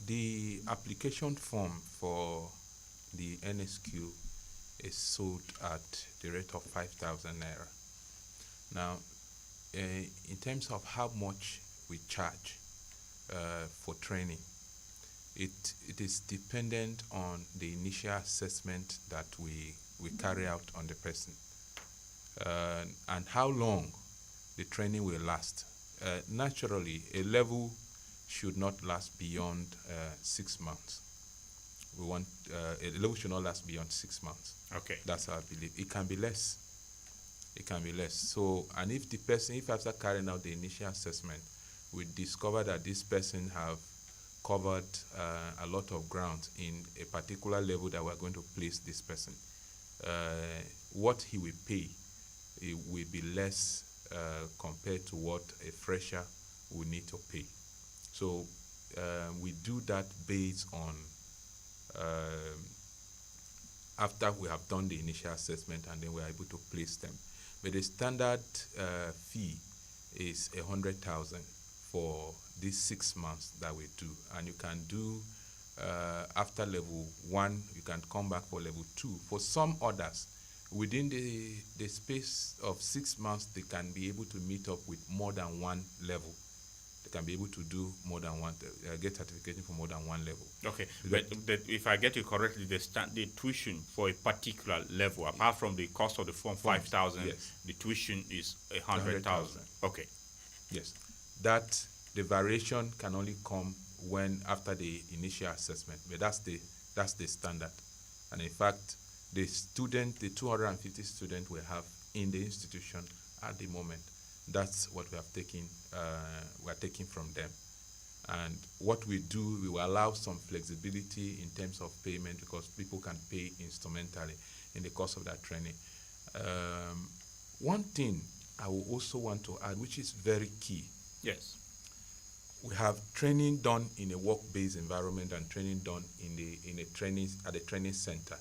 The application form for the NSQ is sold at the rate of 5,000 naira. Now, in terms of how much we charge for training, it is dependent on the initial assessment that we carry out on the person and how long the training will last. Naturally, a level should not last beyond 6 months. We want a level should not last beyond 6 months. Okay. That's our belief. It can be less. It can be less. So, and if the person, if after carrying out the initial assessment, we discover that this person have covered a lot of ground in a particular level that we're going to place this person, what he will pay, it will be less compared to what a fresher will need to pay. So we do that based on after we have done the initial assessment, and then we're able to place them. But the standard fee is 100,000 for these 6 months that we do, and you can do after level 1, you can come back for level 2. For some others, within the space of 6 months, they can be able to meet up with more than one level. They can be able to do more than one, get certification for more than one level. Okay, but if I get you correctly, the tuition for a particular level, apart from the cost of the form 5,000, yes, the tuition is 100,000. Okay. Yes, that the variation can only come when after the initial assessment, but that's the standard. And in fact, the 250 students we have in the institution at the moment, that's what we have taken. We are taking from them, and what we do, we will allow some flexibility in terms of payment because people can pay instrumentally in the course of that training. One thing I will also want to add, which is very key. Yes. We have training done in a work-based environment and training done at a training center.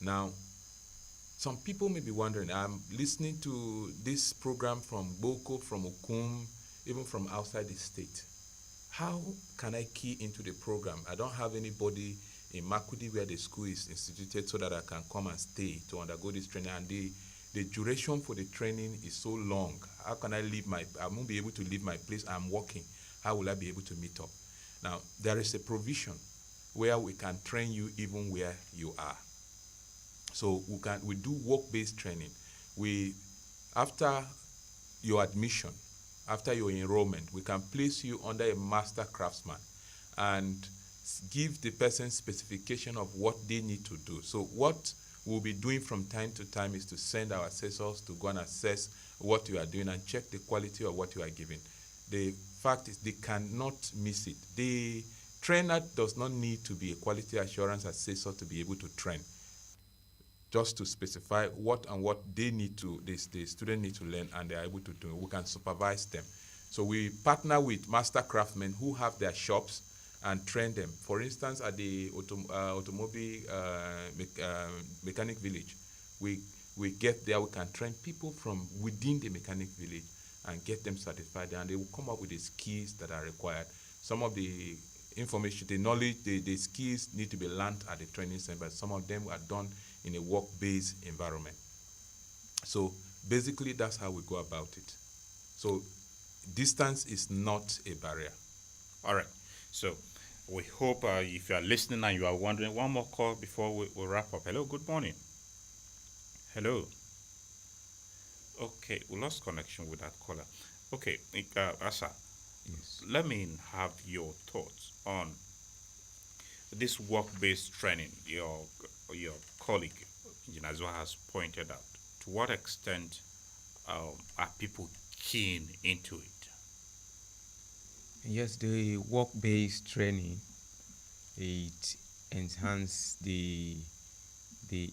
Now, some people may be wondering, I'm listening to this program from Boko, from Okum, even from outside the state. How can I key into the program? I don't have anybody in Makurdi where the school is instituted so that I can come and stay to undergo this training. And the duration for the training is so long. How can I won't be able to leave my place. I'm working. How will I be able to meet up? Now, there is a provision where we can train you even where you are. So we do work-based training. After your admission, after your enrollment, we can place you under a master craftsman and give the person specification of what they need to do. So what we'll be doing from time to time is to send our assessors to go and assess what you are doing and check the quality of what you are giving. The fact is they cannot miss it. The trainer does not need to be a quality assurance assessor to be able to train. Just to specify what they need to, the student need to learn, and they are able to do. We can supervise them. So we partner with master craftsmen who have their shops and train them. For instance, at the automobile mechanic village, we get there. We can train people from within the mechanic village and get them certified, and they will come up with the skills that are required. Some of the information, the knowledge, the skills need to be learned at the training center, but some of them are done in a work-based environment. So basically, that's how we go about it. So distance is not a barrier. All right. So we hope if you are listening and you are wondering, one more call before we wrap up. Hello, good morning. Hello. Okay, we lost connection with that caller. Okay, Asaa, Yes. let me have your thoughts on this work-based training. Your colleague, Engineer Zwa, has pointed out. To what extent are people keen into it? Yes, the work-based training, it enhances the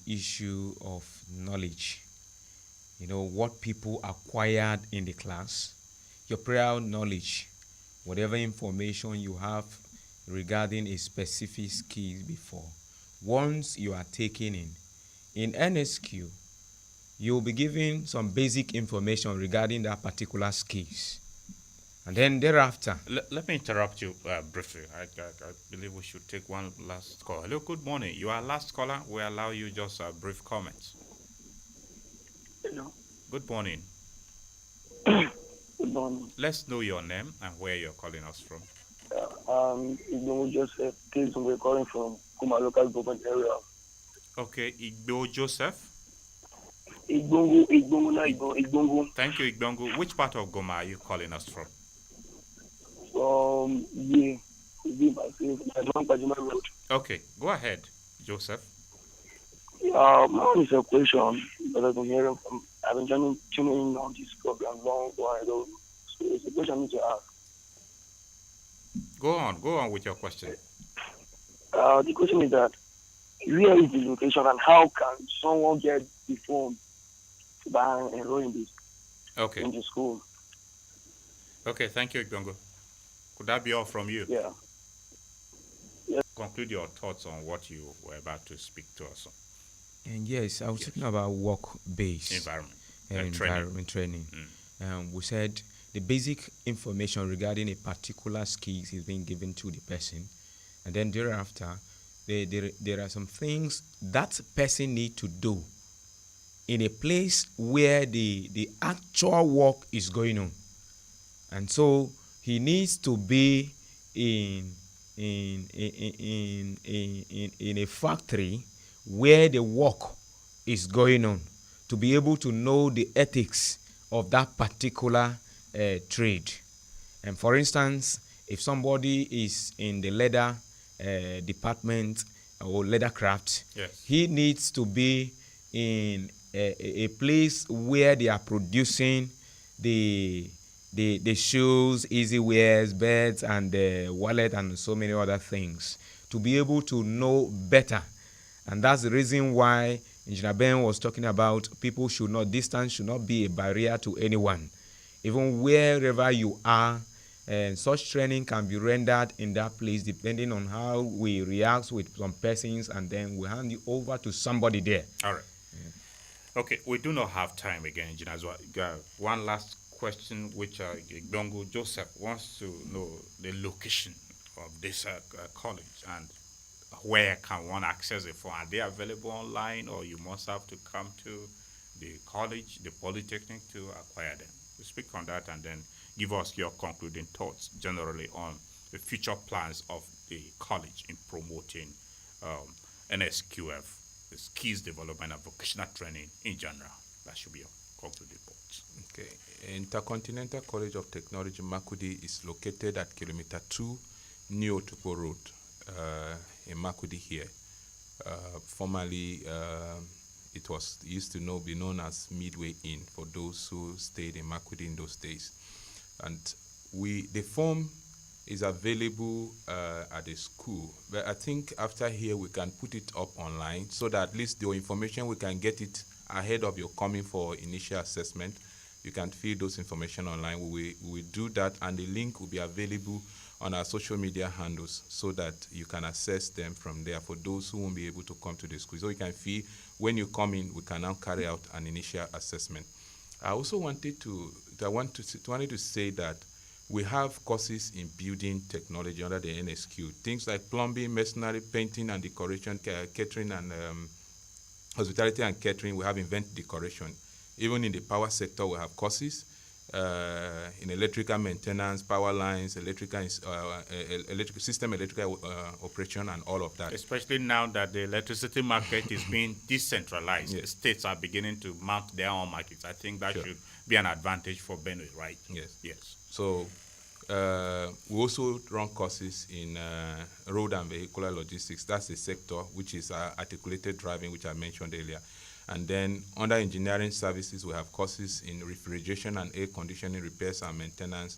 issue of knowledge. You know, what people acquired in the class, your prior knowledge, whatever information you have regarding a specific skill before, once you are taking in NSQ, you'll be given some basic information regarding that particular skills. And then thereafter... Let me interrupt you briefly. I believe we should take one last call. Hello, good morning. You are last caller. We allow you just a brief comments. Hello. Good morning. Good morning. Let's know your name and where you're calling us from. Igbo Joseph, we're calling from Kuma local government area. Okay, Igbo Joseph. Igbongu. Thank you, Igbongu. Which part of Goma are you calling us from? Okay, go ahead, Joseph. Mine is a question that I've been hearing from. I've been tuning in on this program long while ago. So it's a question I need to ask. Go on with your question. The question is that where is the location and how can someone get the form by enrolling this in the school? Okay, thank you, Igbongo. Could that be all from you? Yeah. Conclude your thoughts on what you were about to speak to us on. And yes, I was talking about work-based environment training. We said the basic information regarding a particular skill is being given to the person, and then thereafter, there are some things that person need to do in a place where the actual work is going on, and so he needs to be in a factory where the work is going on to be able to know the ethics of that particular trade. And for instance, if somebody is in the leather department or leather craft, he needs to be in a place where they are producing the shoes, easy wears, beds, and the wallet, and so many other things to be able to know better. And that's the reason why Engineer Ben was talking about distance should not be a barrier to anyone. Even wherever you are, such training can be rendered in that place depending on how we react with some persons, and then we hand it over to somebody there. All right. Yeah. Okay, we do not have time again, Engineer. One last question, which Dongo Joseph wants to know the location of this college and where can one access it for? Are they available online, or you must have to come to the college, the polytechnic, to acquire them? We speak on that and then give us your concluding thoughts generally on the future plans of the college in promoting NSQF, the skills development and vocational training in general. That should be your concluding thoughts. Okay. Intercontinental College of Technology, Makurdi, is located at kilometer 2, New Otukpo Road, in Makurdi here. Formerly, it used to be known as Midway Inn for those who stayed in Makurdi in those days. And the form is available at the school, but I think after here we can put it up online so that at least the information we can get it ahead of your coming for initial assessment. You can fill those information online. We will do that, and the link will be available on our social media handles so that you can access them from there for those who won't be able to come to the school. So you can feel when you come in, we can now carry out an initial assessment. I also wanted to say that we have courses in building technology under the NSQ. Things like plumbing, masonry, painting and decoration, catering and hospitality and catering. We have event decoration. Even in the power sector, we have courses in electrical maintenance, power lines, electrical operation, and all of that. Especially now that the electricity market is being decentralized, yes. States are beginning to mount their own markets. I think that should be an advantage for Benue, right? Yes. Yes. So we also run courses in road and vehicular logistics. That's a sector which is articulated driving, which I mentioned earlier. And then under engineering services, we have courses in refrigeration and air conditioning repairs and maintenance,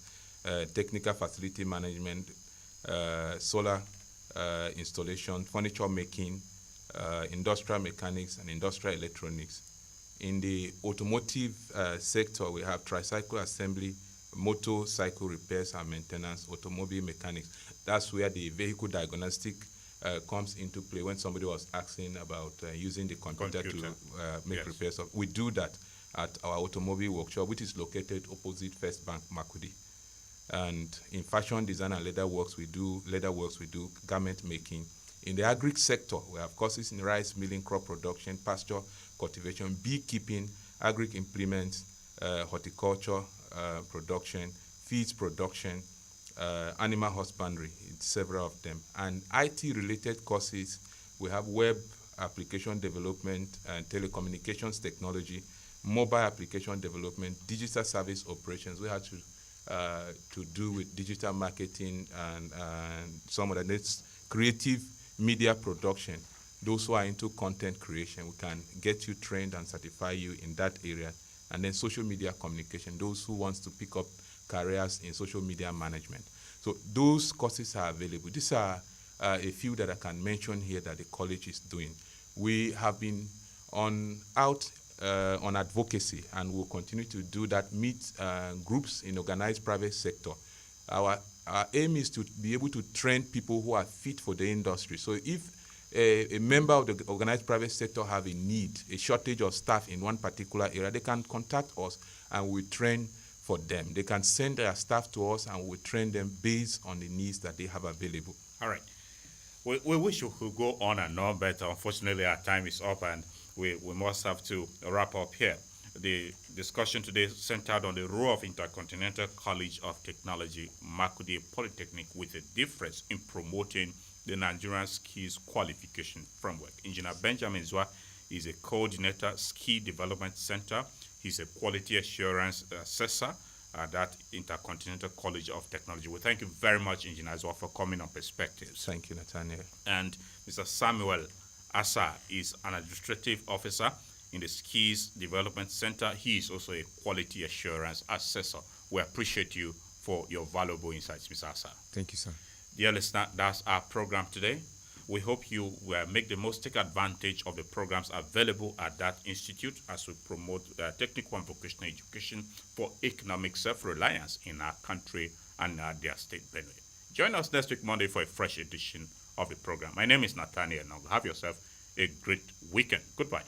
technical facility management, solar installation, furniture making, industrial mechanics, and industrial electronics. In the automotive sector, we have tricycle assembly, motorcycle repairs and maintenance, automobile mechanics. That's where the vehicle diagnostic comes into play when somebody was asking about using the computer. To make repairs. We do that at our automobile workshop, which is located opposite First Bank, Makurdi. And in fashion design and leather works, we do garment making. In the agri sector, we have courses in rice milling, crop production, pasture cultivation, beekeeping, agri implements, horticulture production, feeds production, animal husbandry, several of them. And IT-related courses, we have web application development and telecommunications technology, mobile application development, digital service operations. We have to do with digital marketing and some of the next creative media production. Those who are into content creation, we can get you trained and certify you in that area. And then social media communication, those who want to pick up careers in social media management. So those courses are available. These are a few that I can mention here that the college is doing. We have been on advocacy, and we'll continue to do that, meet groups in organized private sector. Our aim is to be able to train people who are fit for the industry. So if a member of the organized private sector have a need, a shortage of staff in one particular area, they can contact us and we train for them. They can send their staff to us and we train them based on the needs that they have available. All right. We wish we could go on and on, but unfortunately our time is up and we must have to wrap up here. The discussion today centered on the role of Intercontinental College of Technology, Makurdi Polytechnic, with a difference in promoting the Nigerian Skills Qualification Framework. Engineer Benjamin Zwa is a coordinator, Skill Development Center. He's a quality assurance assessor at that Intercontinental College of Technology. We thank you very much, Engineer Zwa, for coming on Perspectives. Thank you, Nathaniel. And Mr. Samuel Asaa is an administrative officer in the Skills Development Center. He is also a quality assurance assessor. We appreciate you for your valuable insights, Mr. Asaa. Thank you, sir. Dear listener, that's our program today. We hope you will make the most take advantage of the programs available at that institute as we promote technical and vocational education for economic self-reliance in our country and their state, Benue. Join us next week, Monday, for a fresh edition of the program. My name is Nathaniel Nongu. Have yourself a great weekend. Goodbye.